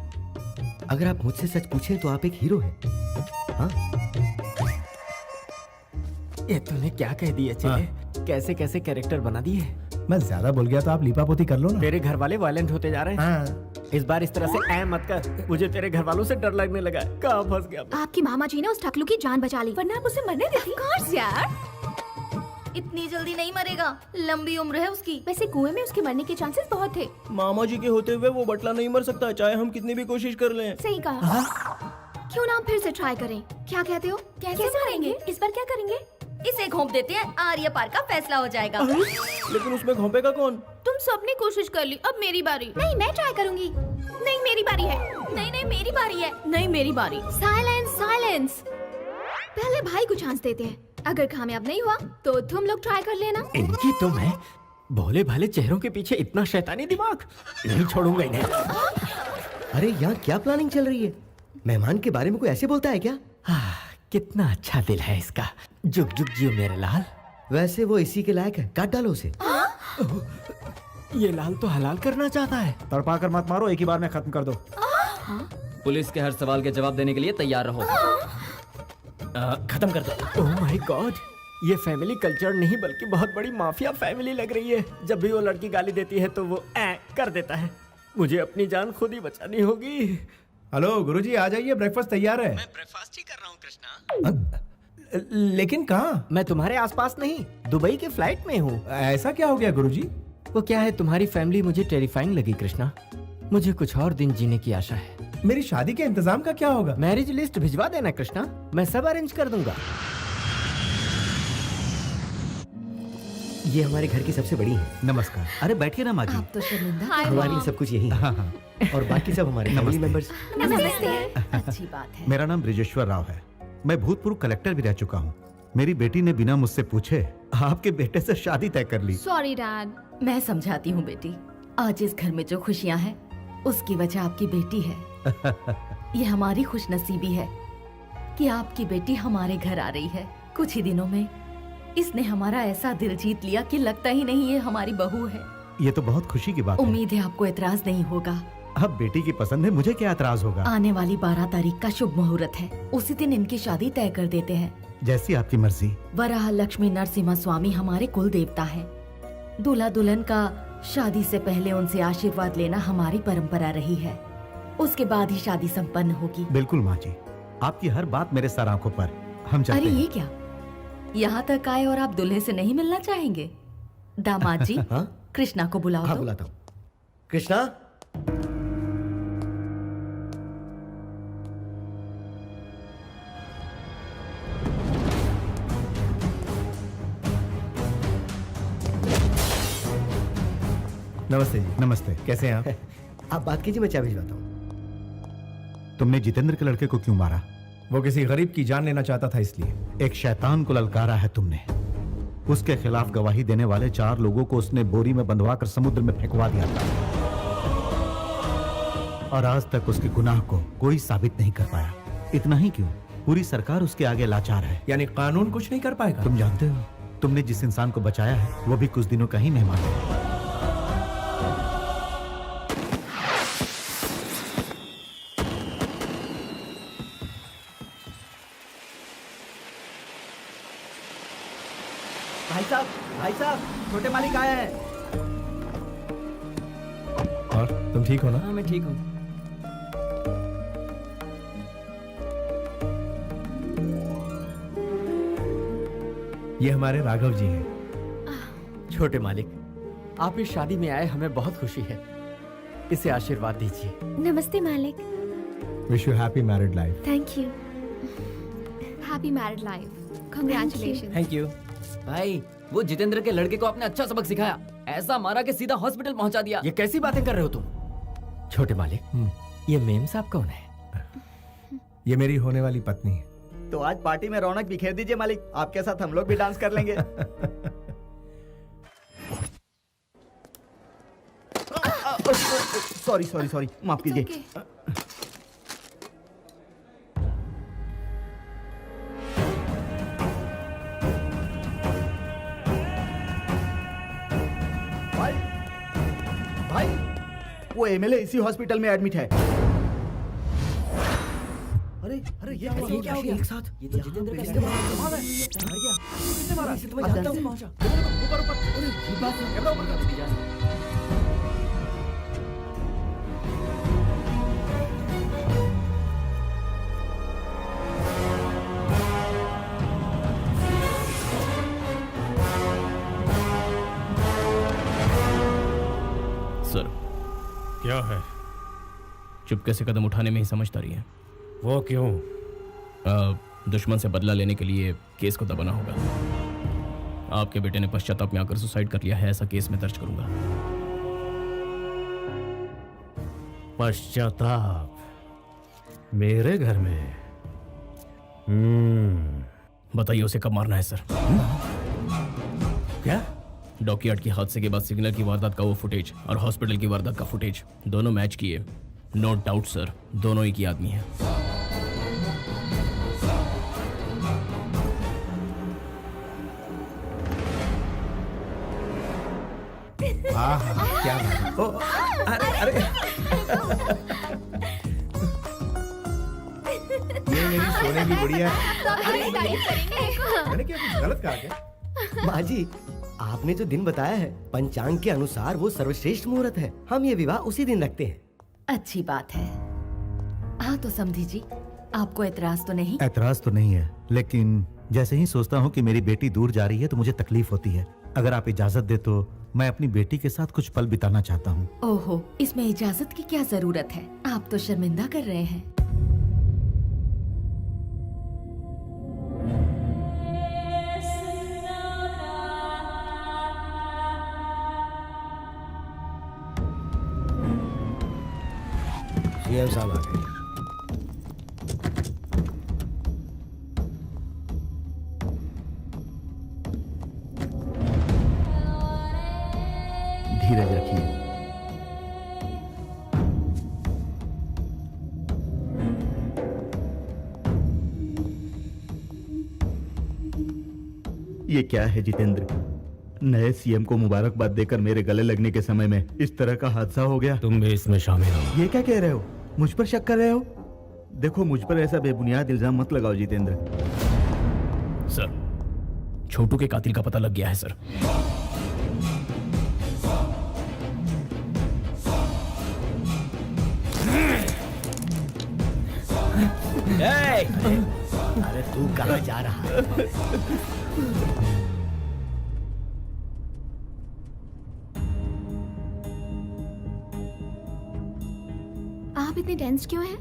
S4: अगर आप मुझसे सच पूछें तो आप एक हीरो हैं। हाँ?
S13: ये तूने क्या कह दिया? चले कैसे कैसे कैरेक्टर बना दिए।
S10: मैं ज्यादा बोल गया तो आप लीपापोती कर लो ना।
S13: तेरे घर वाले वायलेंट होते जा रहे हैं।
S10: हाँ।
S13: इस बार इस तरह से मत कर। मुझे तेरे घर वालों से डर लगने लगा है। कहाँ फंस गया?
S7: आपकी मामा जी ने उस टकलू की जान बचा ली, वरना आप उसे मरने देती। कोर्स यार, इतनी जल्दी नहीं मरेगा, लंबी उम्र है उसकी। वैसे कुएं में उसके मरने के चांसेस बहुत थे।
S3: मामा जी के होते हुए वो बटला नहीं मर सकता, चाहे हम कितनी भी कोशिश कर लें।
S7: सही कहा। क्यों ना हम फिर से ट्राई करें? क्या कहते हो? कैसे मारेंगे? इस बार क्या करेंगे? इसे घोंप देते हैं, आर्य पार का फैसला हो जाएगा।
S3: लेकिन उसमें घोंपेगा कौन?
S7: तुम सबने कोशिश कर ली, अब मेरी बारी। नहीं, मैं ट्राई करूंगी। नहीं, मेरी बारी है। नहीं नहीं, मेरी बारी है। नहीं, मेरी बारी। Silence silence. पहले भाई को चांस देते हैं। अगर कामयाब नहीं हुआ तो तुम लोग ट्राई कर लेना।
S13: इनकी तो मैं भोले भाले चेहरों के पीछे इतना शैतानी दिमाग नहीं छोड़ूंगा इन्हें।
S4: अरे यहाँ क्या प्लानिंग चल रही है? मेहमान के बारे में कोई ऐसे बोलता है क्या?
S13: कितना अच्छा दिल है इसका। जुग जुग जियो मेरे लाल।
S4: वैसे वो इसी के लायक है, काट डालो उसे।
S13: ये लाल तो हलाल करना चाहता है।
S11: तड़पा कर मत मारो, एक ही बार में खत्म कर दो।
S5: पुलिस के हर सवाल के जवाब देने के लिए तैयार रहो।
S13: खत्म कर दो। ओह माय गॉड, ये फैमिली कल्चर नहीं बल्कि बहुत बड़ी माफिया फैमिली लग रही है। जब भी वो लड़की गाली देती है तो वो कर देता है। मुझे अपनी जान खुद ही बचानी होगी।
S10: हेलो गुरुजी, आ जाइए, ब्रेकफास्ट तैयार है।
S13: मैं ब्रेकफास्ट ही कर रहा हूँ कृष्णा।
S10: लेकिन कहाँ?
S13: मैं तुम्हारे आसपास नहीं, दुबई के फ्लाइट में हूँ।
S10: ऐसा क्या हो गया गुरुजी?
S13: वो क्या है, तुम्हारी फैमिली मुझे टेरिफाइंग लगी कृष्णा। मुझे कुछ और दिन जीने की आशा है।
S10: मेरी शादी के इंतजाम का क्या होगा?
S13: मैरिज लिस्ट भिजवा देना कृष्णा, मैं सब अरेंज कर दूंगा।
S4: ये हमारे घर की सबसे बड़ी है।
S2: नमस्कार। अरे बैठिए ना माँ जी।
S6: आप तो शर्मिंदा
S7: हाय
S4: हमारे लिए
S7: मॉम।
S4: सब कुछ यही है।
S2: हाँ हाँ।
S4: और बाकी सब हमारे फैमिली मेंबर्स।
S7: नमस्ते।
S6: अच्छी बात है।
S2: मेरा नाम ब्रिजेश्वर राव है। मैं भूतपूर्व कलेक्टर भी रह चुका हूँ। मेरी बेटी ने बिना मुझसे पूछे आपके बेटे से शादी तय कर ली।
S7: Sorry dad.
S9: मैं समझाती हूँ बेटी, आज इस घर में जो खुशियाँ हैं उसकी वजह आपकी बेटी है। ये हमारी खुशनसीबी है कि आपकी बेटी हमारे घर आ रही है। कुछ ही दिनों में इसने हमारा ऐसा दिल जीत लिया कि लगता ही नहीं ये हमारी बहू है।
S2: ये तो बहुत खुशी की बात है।
S9: उम्मीद है आपको एतराज नहीं होगा।
S2: अब बेटी की पसंद है, मुझे क्या एतराज होगा।
S9: आने वाली 12 तारीख का शुभ मुहूर्त है, उसी दिन इनकी शादी तय कर देते हैं।
S2: जैसी आपकी मर्जी।
S9: वराह लक्ष्मी नरसिम्हा स्वामी हमारे कुल देवता है। दूल्हा दुल्हन का शादी से पहले उनसे आशीर्वाद लेना हमारी परंपरा रही है। उसके बाद ही शादी संपन्न होगी।
S2: बिल्कुल माँ जी, आपकी हर बात मेरे सर आंखों पर। हम
S9: अरे
S2: चलते हैं।
S9: ये क्या, यहाँ तक आए और आप दूल्हे से नहीं मिलना चाहेंगे? दामाद जी,
S4: हाँ?
S9: कृष्णा को बुलाओ।
S4: हाँ
S9: तो।
S4: बुलाता हूँ। कृष्णा,
S10: नमस्ते जी।
S2: नमस्ते।
S10: कैसे हैं आप?
S4: आप बात कीजिए, मैं चाय भिजवाता हूँ।
S2: तुमने जितेंद्र के लड़के को क्यों मारा?
S10: वो किसी गरीब की जान लेना चाहता था इसलिए।
S2: एक शैतान को ललकारा है तुमने। उसके खिलाफ गवाही देने वाले 4 लोगों को उसने बोरी में बंधवा कर समुद्र में फेंकवा दिया था, और आज तक उसके गुनाह को कोई साबित नहीं कर पाया। इतना ही क्यों, पूरी सरकार उसके आगे लाचार है।
S10: यानी कानून कुछ नहीं कर पाएगा?
S2: तुम जानते हो, तुमने जिस इंसान को बचाया है वो भी कुछ दिनों का ही मेहमान है।
S3: भाई साहब, छोटे मालिक आए हैं।
S10: और तुम ठीक हो ना?
S3: हाँ, मैं ठीक हूँ।
S10: ये हमारे राघव जी हैं।
S13: छोटे मालिक, आप इस शादी में आए, हमें बहुत खुशी है। इसे आशीर्वाद दीजिए।
S7: नमस्ते मालिक।
S10: Wish you happy married life.
S7: Thank you. Happy married life. Congratulation.
S3: Thank you.
S5: भाई, वो जितेंद्र के लड़के को आपने अच्छा सबक सिखाया। ऐसा मारा कि सीधा हॉस्पिटल पहुंचा दिया।
S13: ये कैसी बातें कर रहे हो तुम? छोटे मालिक, ये मेम साहब कौन है?
S10: ये मेरी होने वाली पत्नी है।
S3: तो आज पार्टी में रौनक बिखेर दीजिए मालिक, आपके साथ हम लोग भी डांस कर लेंगे। सॉरी, माफ कीजिए। भाई, वो एमएलए इसी हॉस्पिटल में एडमिट है। अरे ये क्या हो गया एक साथ?
S13: ये तो जितेंद्र का
S3: किसने मारा? किसने मारा? मैं जानता हूँ। ऊपर अरे ये बात है। कैमरा ऊपर कर दीजिए।
S12: सर,
S1: क्या है?
S12: चुपके से कदम उठाने में ही समझदारी है।
S1: वो क्यों?
S12: दुश्मन से बदला लेने के लिए केस को दबाना होगा। आपके बेटे ने पश्चाताप में आकर सुसाइड कर लिया है, ऐसा केस में दर्ज करूंगा।
S1: पश्चाताप? मेरे घर में?
S12: बताइए उसे कब मारना है सर?
S1: क्या?
S12: डॉकयार्ड के हादसे के बाद सिग्नल की वारदात का वो फुटेज और हॉस्पिटल की वारदात का फुटेज दोनों मैच किए। नो डाउट सर, दोनों एक ही आदमी है।
S10: हाँ, क्या बात है? ओ, अरे ये मेरी सोने की गुड़िया है। मैंने क्या कुछ गलत कहा क्या?
S4: माँ जी, आपने जो दिन बताया है पंचांग के अनुसार वो सर्वश्रेष्ठ मुहूर्त है। हम ये विवाह उसी दिन रखते हैं।
S9: अच्छी बात है। हाँ तो समझी जी, आपको एतराज तो नहीं?
S2: एतराज तो नहीं है, लेकिन जैसे ही सोचता हूँ कि मेरी बेटी दूर जा रही है तो मुझे तकलीफ होती है। अगर आप इजाजत दे तो मैं अपनी बेटी के साथ कुछ पल बिताना चाहता हूँ।
S9: ओहो, इसमें इजाजत की क्या जरूरत है? आप तो शर्मिंदा कर रहे हैं।
S4: सीएम साहब आ गए।
S14: धीरज रखिए। ये क्या है जितेंद्र? नए सीएम को मुबारकबाद देकर मेरे गले लगने के समय में इस तरह का हादसा हो गया।
S1: तुम भी इसमें शामिल हो।
S14: ये क्या कह रहे हो? मुझ पर शक कर रहे हो? देखो, मुझ पर ऐसा बेबुनियाद इल्जाम मत लगाओ जितेंद्र।
S12: सर, छोटू के कातिल का पता लग गया है सर।
S4: अरे तू कहाँ जा रहा है?
S7: आप इतने टेंस क्यों हैं?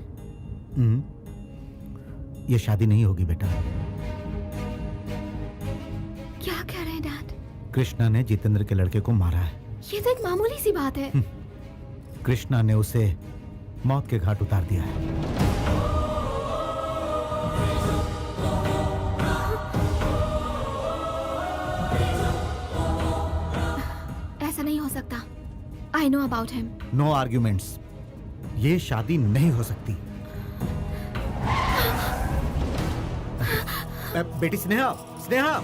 S2: ये शादी नहीं होगी बेटा।
S7: क्या कह रहे हैं डैड?
S2: कृष्णा ने जितेंद्र के लड़के को मारा है।
S7: ये तो एक मामूली सी बात है।
S2: कृष्णा ने उसे मौत के घाट उतार दिया है।
S7: ऐसा नहीं हो सकता। I know about him.
S2: No arguments. ये शादी नहीं हो सकती। बेटी स्नेहा, स्नेहा,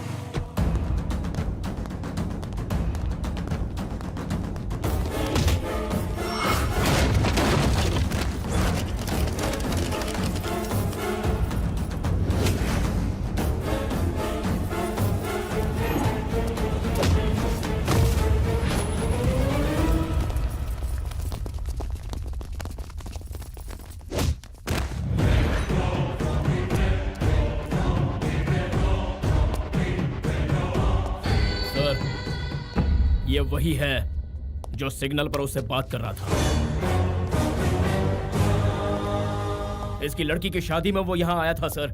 S12: ये वही है जो सिग्नल पर उससे बात कर रहा था। इसकी लड़की की शादी में वो यहां आया था सर।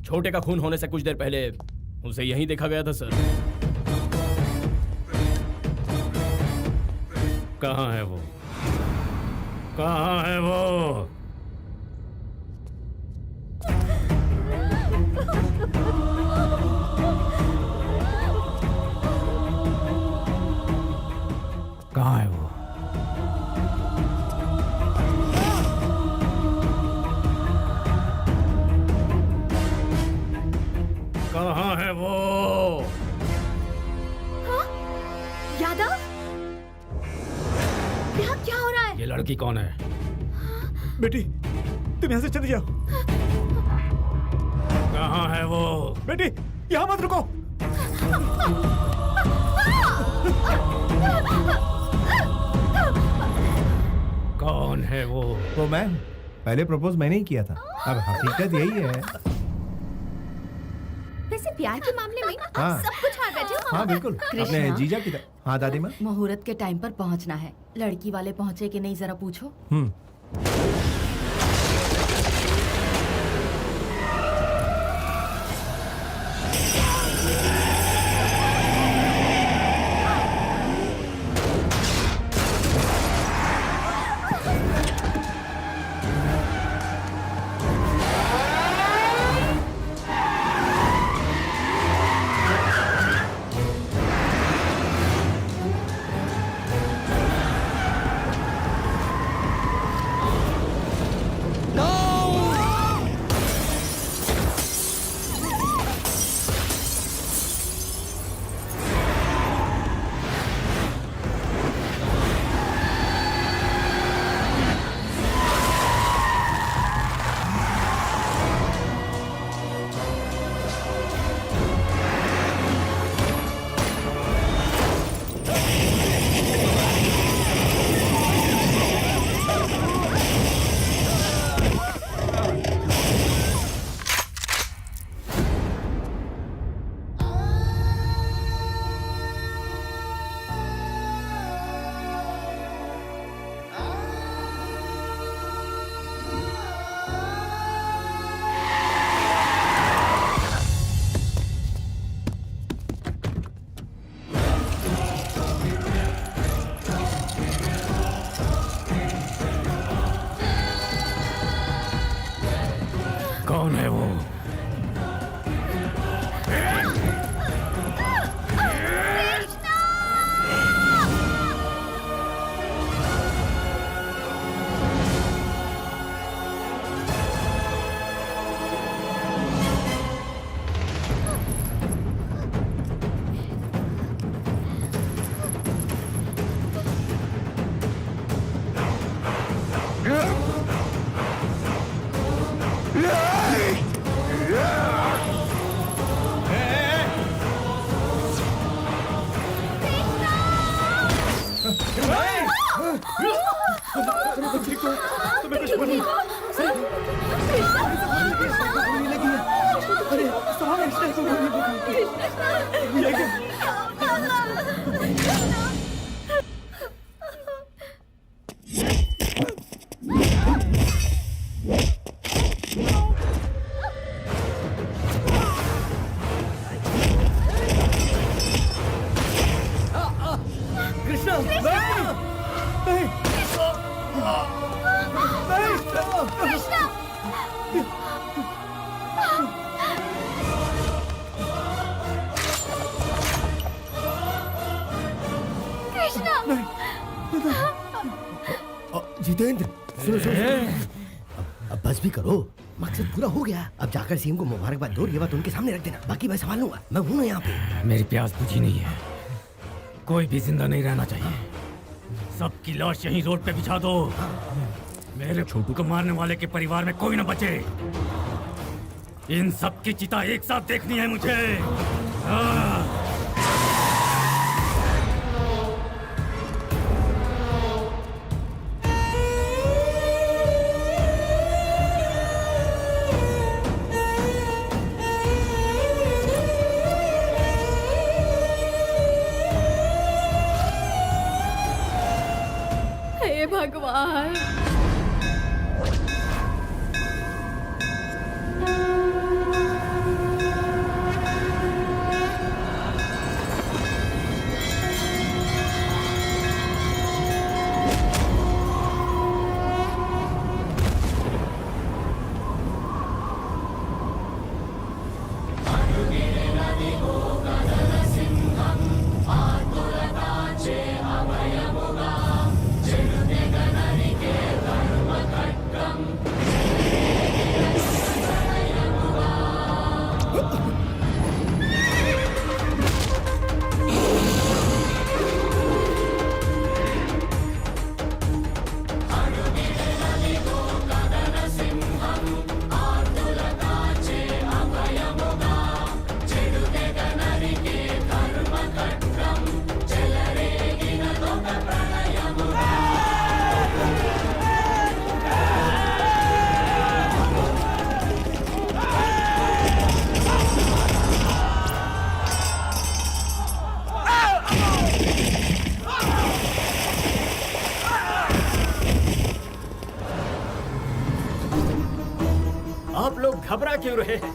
S12: छोटे का खून होने से कुछ देर पहले उसे यहीं देखा गया था सर।
S1: कहाँ है वो? कहाँ है वो? कहाँ है वो? कहाँ है वो?
S7: हाँ? यादव? यहाँ क्या हो रहा है?
S1: ये लड़की कौन है?
S11: बेटी, तुम यहाँ से चली जाओ।
S1: कहाँ है वो?
S11: बेटी, यहाँ मत रुको।
S1: कौन है वो?
S10: वो मैं। पहले प्रपोज मैंने ही किया था। अब हकीकत यही है।
S7: वैसे प्यार के मामले में आप
S10: हाँ।
S7: सब कुछ हार बैठे हो।
S10: हाँ बिल्कुल। अपने
S9: कृष्णा।
S10: जीजा की तरह। हाँ दादी माँ।
S9: मुहूर्त के टाइम पर पहुंचना है। लड़की वाले पहुंचे कि नहीं जरा पूछो।
S3: तुम्हें कुछ बोली अरे सवाल कृष्णा को बोली कृष्णा
S7: कृष्णा
S4: जितेंद्र सुनो सुनो अब बस भी करो मकसद पूरा हो गया अब जाकर सीएम को मुबारकबाद दो ये बात उनके सामने रख देना बाकी मैं संभाल लूंगा मैं हूं ना यहाँ पे
S1: मेरी प्यास बुझी नहीं है कोई भी जिंदा नहीं रहना चाहिए सबकी लाश यहीं रोड पे बिछा दो मेरे छोटू को मारने वाले के परिवार में कोई ना बचे इन सब की चिता एक साथ देखनी है मुझे
S9: हे भगवान
S13: आप लोग घबरा क्यों रहे हैं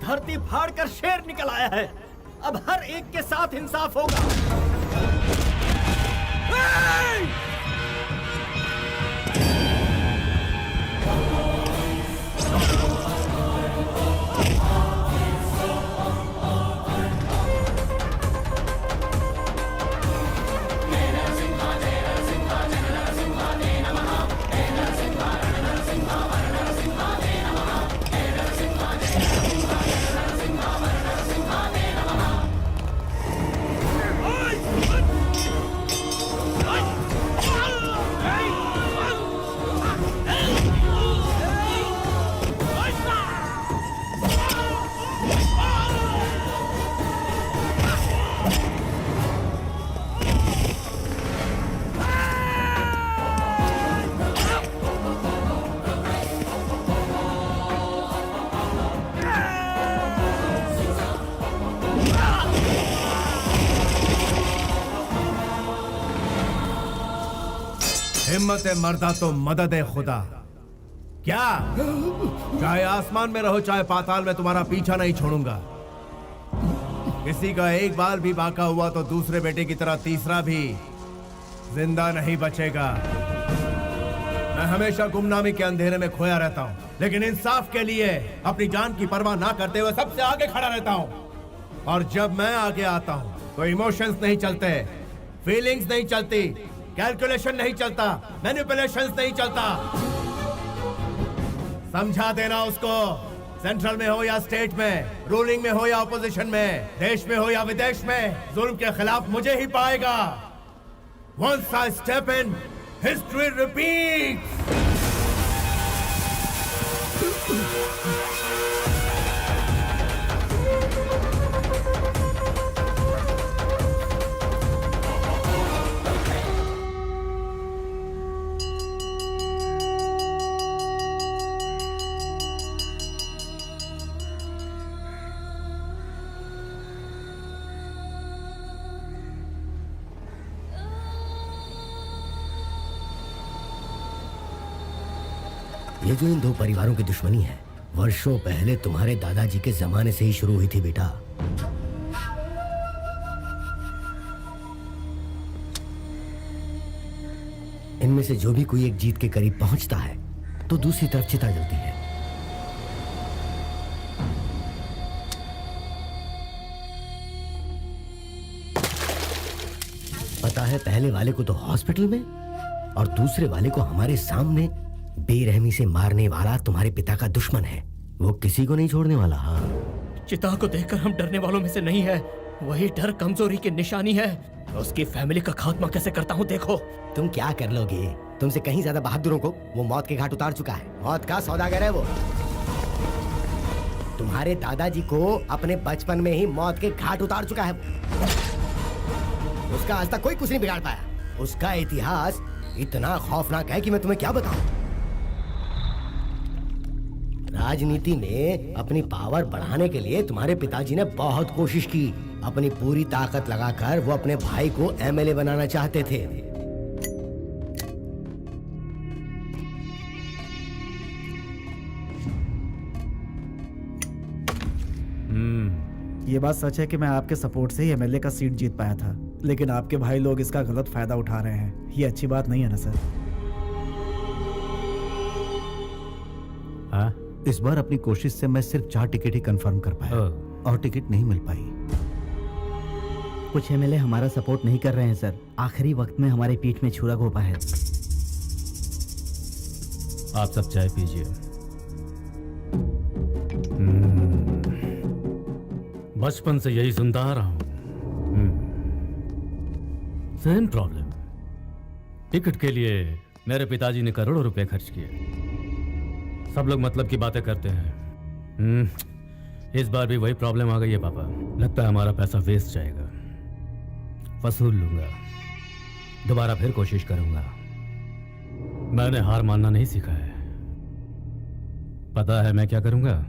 S13: धरती फाड़ कर शेर निकल आया है अब हर एक के साथ इंसाफ होगा
S10: हिम्मत है मर्दा तो मदद है खुदा क्या चाहे आसमान में रहो चाहे पाताल में तुम्हारा पीछा नहीं छोड़ूंगा किसी का एक बाल भी बाका हुआ तो दूसरे बेटे की तरह तीसरा भी जिंदा नहीं बचेगा मैं हमेशा गुमनामी के अंधेरे में खोया रहता हूँ लेकिन इंसाफ के लिए अपनी जान की परवाह ना करते हुए सबसे आगे खड़ा रहता हूँ और जब मैं आगे आता हूँ तो इमोशंस नहीं चलते फीलिंग्स नहीं चलती कैलकुलेशन नहीं चलता मैनिपुलेशंस नहीं चलता समझा देना उसको सेंट्रल में हो या स्टेट में रूलिंग में हो या ऑपोजिशन में देश में हो या विदेश में जुल्म के खिलाफ मुझे ही पाएगा Once I step in, history repeats.
S4: ये जो इन दो परिवारों की दुश्मनी है वर्षों पहले तुम्हारे दादाजी के जमाने से ही शुरू हुई थी बेटा। इनमें से जो भी कोई एक जीत के करीब पहुंचता है तो दूसरी तरफ चिता जलती है। पता है, पहले वाले को तो हॉस्पिटल में और दूसरे वाले को हमारे सामने बेरहमी से मारने वाला तुम्हारे पिता का दुश्मन है। वो किसी को नहीं छोड़ने वाला। हाँ,
S12: चिता को देखकर हम डरने वालों में से नहीं है। वही डर कमजोरी की निशानी है। उसकी फैमिली का खात्मा कैसे करता हूँ देखो।
S4: तुम क्या कर लोगे? तुमसे कहीं ज्यादा बहादुरों को वो मौत के घाट उतार चुका है। मौत का सौदागर है वो। तुम्हारे दादाजी को अपने बचपन में ही मौत के घाट उतार चुका है वो। उसका आज तक कोई कुछ नहीं बिगाड़ पाया। उसका इतिहास इतना खौफनाक है कि मैं तुम्हें क्या बताऊं। राजनीति में अपनी पावर बढ़ाने के लिए तुम्हारे पिताजी ने बहुत कोशिश की। अपनी पूरी ताकत लगाकर वो अपने भाई को एमएलए बनाना चाहते थे।
S11: ये बात सच है कि मैं आपके सपोर्ट से ही एमएलए का सीट जीत पाया था, लेकिन आपके भाई लोग इसका गलत फायदा उठा रहे हैं। ये अच्छी बात नहीं है ना सर?
S2: हाँ? इस बार अपनी कोशिश से मैं सिर्फ 4 टिकट ही कंफर्म कर पाया और टिकट नहीं मिल पाई।
S3: कुछ एमएलए हमारा सपोर्ट नहीं कर रहे हैं सर। आखिरी वक्त में हमारे पीठ में छुरा घोंपा है।
S1: आप सब चाय पीजिए। बचपन से यही सुनता आ रहा हूं। Same problem. टिकट के लिए मेरे पिताजी ने करोड़ों रुपए खर्च किए। सब लोग मतलब की बातें करते हैं। इस बार भी वही प्रॉब्लम आ गई है पापा। लगता है हमारा पैसा वेस्ट जाएगा। वसूल लूंगा, दोबारा फिर कोशिश करूंगा। मैंने हार मानना नहीं सीखा है। पता है मैं क्या करूंगा?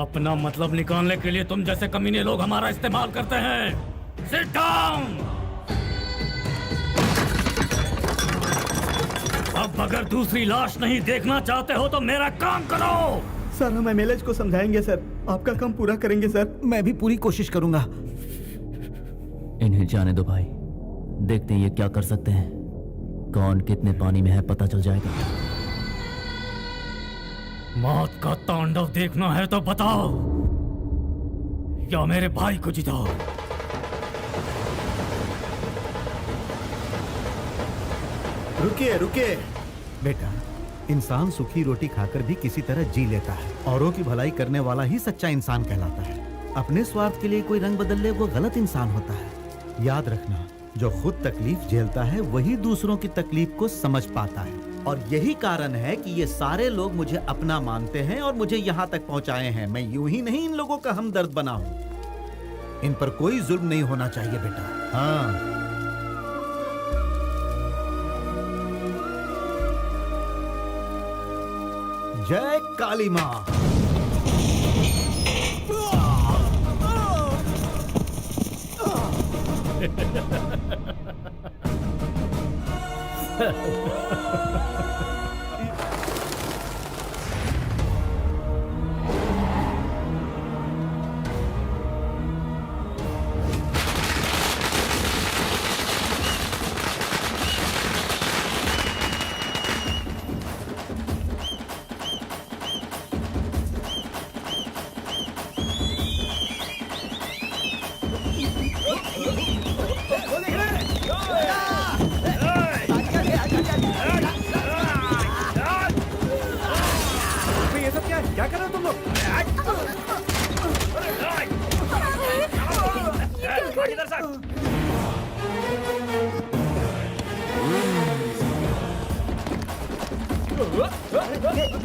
S1: अपना मतलब निकालने के लिए तुम जैसे कमीने लोग हमारा इस्तेमाल करते हैं। Sit down. अब अगर दूसरी लाश नहीं देखना चाहते हो तो मेरा काम करो।
S3: सर हम एमएलए को समझाएंगे सर। आपका काम पूरा करेंगे सर।
S2: मैं भी पूरी कोशिश करूंगा।
S5: इन्हें जाने दो भाई, देखते हैं ये क्या कर सकते हैं। कौन कितने पानी में है पता चल जाएगा।
S1: मौत का तांडव देखना है तो बताओ, या मेरे भाई को जिताओ।
S2: रुकिए रुकिए बेटा, इंसान सूखी रोटी खाकर भी किसी तरह जी लेता है। औरों की भलाई करने वाला ही सच्चा इंसान कहलाता है। अपने स्वार्थ के लिए कोई रंग बदल ले वो गलत इंसान होता है। याद रखना, जो खुद तकलीफ झेलता है वही दूसरों की तकलीफ को समझ पाता है। और यही कारण है कि ये सारे लोग मुझे अपना मानते हैं और मुझे यहाँ तक पहुँचाए हैं। मैं यूं ही नहीं इन लोगों का हमदर्द बना हूँ। इन पर कोई जुल्म नहीं होना चाहिए बेटा। हाँ, जय काली माँ।
S3: क्या कर रहे हो तुम लोग?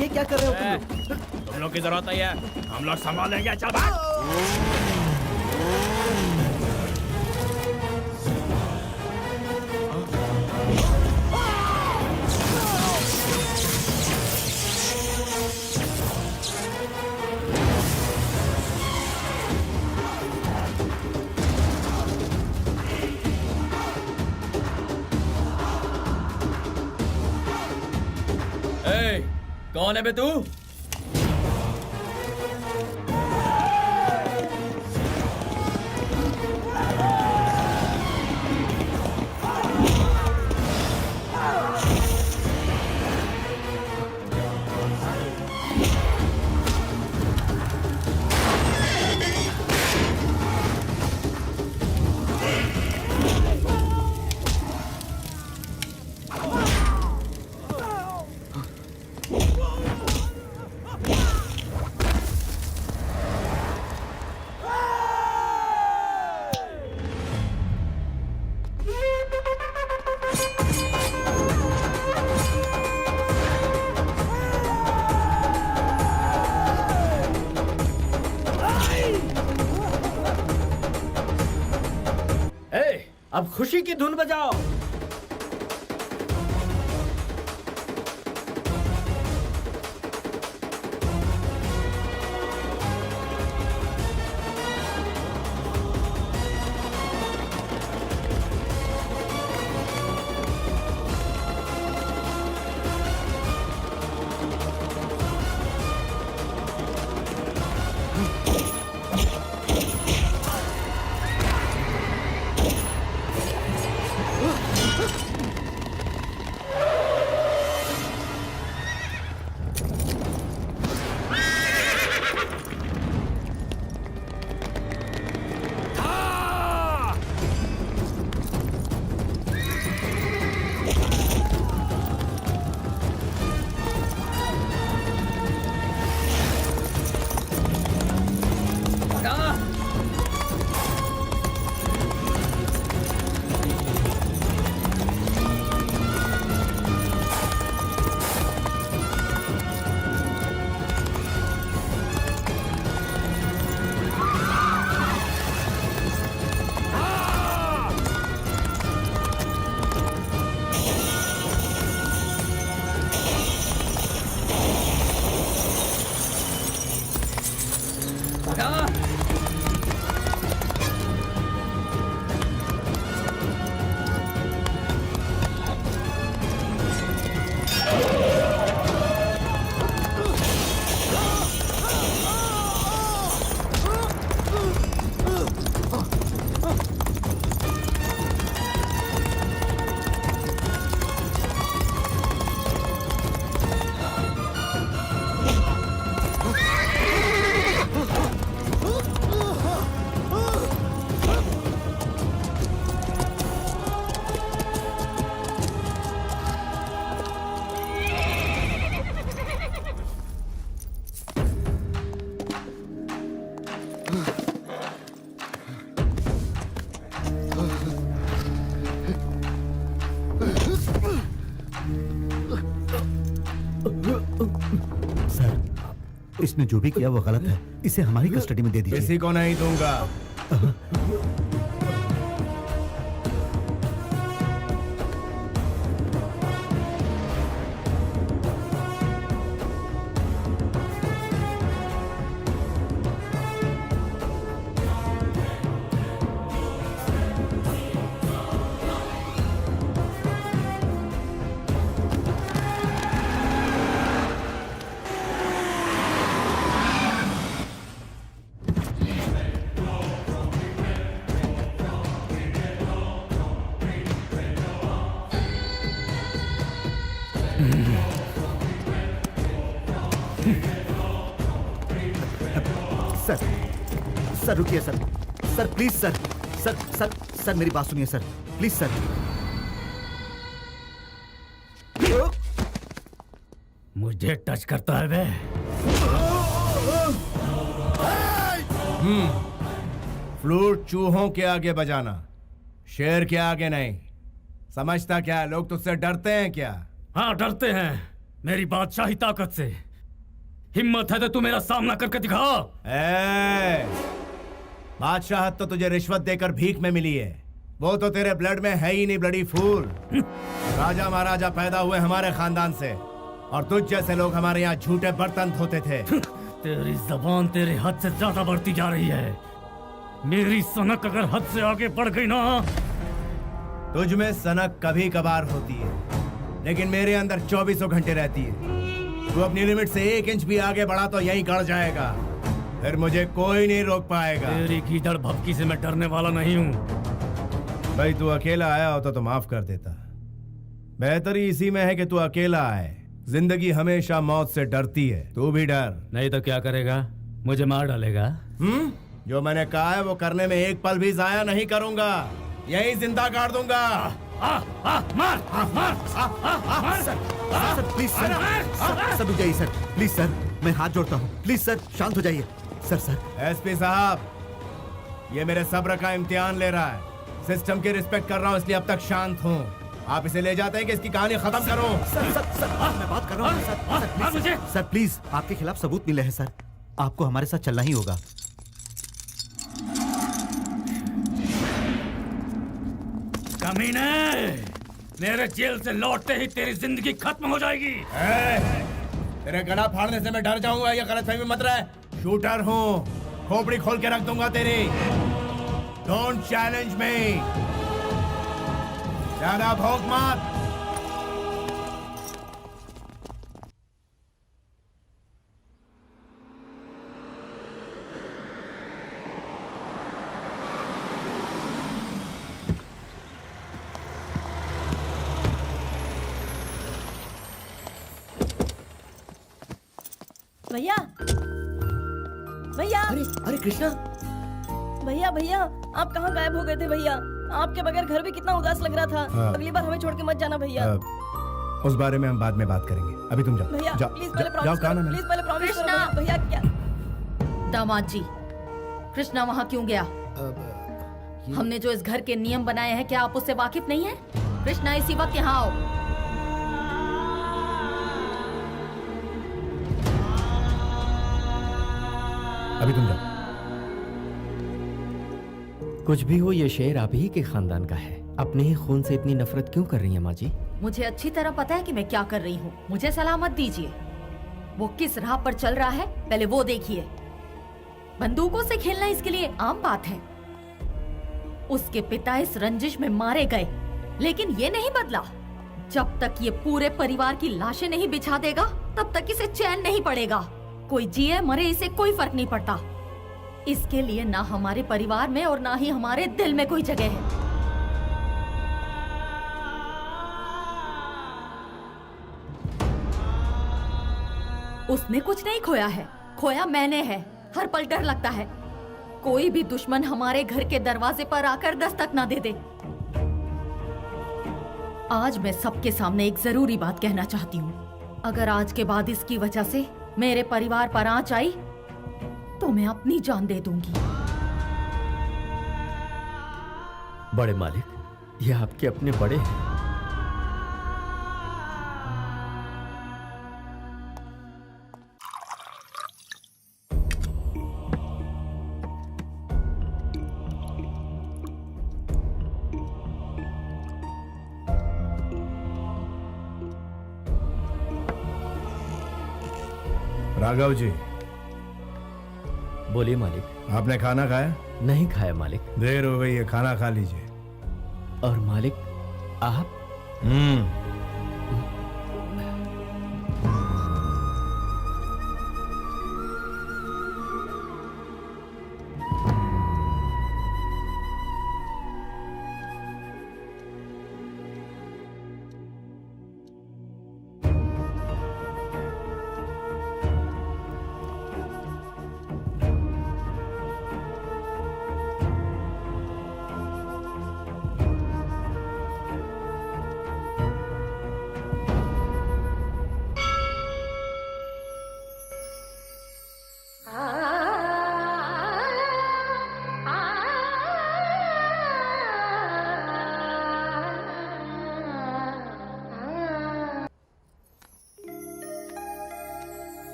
S3: ये क्या कर रहे हो
S12: तुम लोग की जरूरत नहीं है, हम लोग संभालेंगे। चल भाग।
S3: कौन है बे तू?
S13: अब खुशी की धुन बजाओ।
S2: इसने जो भी किया वो गलत है, इसे हमारी कस्टडी में दे दीजिए।
S10: किसी को नहीं दूंगा।
S2: सर रुकिए sir, sir please sir, sir sir sir मेरी बात सुनिए सर, प्लीज सर।
S1: मुझे टच करता है वे।
S10: फ्लूट चूहों के आगे बजाना, शेर के आगे नहीं। समझता क्या है, लोग तुझसे डरते हैं क्या?
S1: हाँ डरते हैं, मेरी बादशाही ताकत से। हिम्मत है तो तू मेरा सामना करके दिखा।
S10: बादशाहत तो तुझे रिश्वत देकर भीख में मिली है, वो तो तेरे ब्लड में है ही नहीं ब्लडी फूल। राजा महाराजा पैदा हुए हमारे खानदान से, और तुझ जैसे लोग हमारे यहाँ झूठे बर्तन धोते थे।
S1: तेरी जबान तेरे हद से ज्यादा बढ़ती जा रही है। मेरी सनक अगर हद से आगे बढ़ गई ना।
S10: तुझ में सनक कभी कभार होती है, लेकिन मेरे अंदर 24 घंटे रहती है। तू अपनी लिमिट से 1 इंच भी आगे बढ़ा तो यहीं गड़ जाएगा, फिर मुझे कोई नहीं रोक पाएगा।
S1: तेरी गीदड़ भभकी से मैं डरने वाला नहीं हूँ।
S10: भाई तू अकेला आया होता तो माफ कर देता। बेहतरी इसी में है कि तू अकेला आए। जिंदगी हमेशा मौत से डरती है, तू भी डर।
S1: नहीं तो क्या करेगा? मुझे मार डालेगा?
S10: जो मैंने कहा है वो करने में एक पल भी जाया नहीं करूंगा, यहीं जिंदा गाड़ दूंगा।
S1: मार
S2: सर प्लीज सर, सर रुक जाइए सर, प्लीज सर, मैं हाथ जोड़ता हूँ, प्लीज सर शांत हो जाइए। सर
S10: एसपी साहब, ये मेरे सब्र का इम्तिहान ले रहा है। सिस्टम की रिस्पेक्ट कर रहा हूँ इसलिए अब तक शांत हूँ। आप इसे ले जाते हैं कि इसकी कहानी खत्म करो।
S2: सर मैं बात कर रहा हूँ सर प्लीज आपके खिलाफ सबूत मिले हैं सर, आपको हमारे साथ चलना ही होगा।
S1: कमीने, मेरे जेल से लौटते ही तेरी जिंदगी खत्म हो जाएगी।
S10: तेरे गला फाड़ने से मैं डर जाऊंगा, ये गलतफहमी मत रहे। शूटर हूँ, खोपड़ी खोल के रख दूंगा तेरी। डोंट चैलेंज मी, ज्यादा भौंक मत।
S9: भैया भैया,
S4: अरे कृष्णा,
S9: भैया भैया, आप कहाँ गायब हो गए थे भैया? आपके बगैर घर भी कितना उदास लग रहा था।
S10: हाँ।
S9: अगली बार हमें छोड़ के मत जाना भैया।
S10: उस बारे में हम बाद में बात करेंगे, अभी तुम जाओ।
S9: भैया
S10: जाओ,
S9: प्लीज पहले
S10: जाओ,
S9: प्रॉमिस
S10: कहा ना
S9: करो,
S10: मैंने?
S9: प्लीज पहले प्रॉमिस करो भैया। भैया क्या
S15: दामाद जी, कृष्णा वहाँ क्यों गया? हमने जो इस घर के नियम बनाए हैं, क्या आप उससे वाकिफ नहीं है? कृष्णा इसी वक्त यहाँ आओ।
S10: अभी तुम जाओ।
S13: कुछ भी हो, ये शेर आप ही के खानदान का है। अपने ही खून से इतनी नफरत क्यों कर रही हैं माँ जी?
S15: मुझे अच्छी तरह पता है कि मैं क्या कर रही हूँ। मुझे सलाह मत दीजिए। वो किस राह पर चल रहा है पहले वो देखिए। बंदूकों से खेलना इसके लिए आम बात है। उसके पिता इस रंजिश में मारे गए, लेकिन ये नहीं बदला। जब तक ये पूरे परिवार की लाशें नहीं बिछा देगा, तब तक इसे चैन नहीं पड़ेगा। कोई जिए मरे इसे कोई फर्क नहीं पड़ता। इसके लिए ना हमारे परिवार में और ना ही हमारे दिल में कोई जगह है। उसने कुछ नहीं खोया है, खोया मैंने है। हर पल डर लगता है कोई भी दुश्मन हमारे घर के दरवाजे पर आकर दस्तक ना दे दे। आज मैं सबके सामने एक जरूरी बात कहना चाहती हूँ। अगर आज के बाद इसकी वजह से मेरे परिवार पर आंच आई तो मैं अपनी जान दे दूंगी।
S8: बड़े मालिक, ये आपके अपने बड़े हैं।
S10: राघव जी,
S8: बोलिए मालिक।
S10: आपने खाना खाया?
S8: नहीं खाया मालिक।
S10: देर हो गई है, खाना खा लीजिए।
S8: और मालिक आप?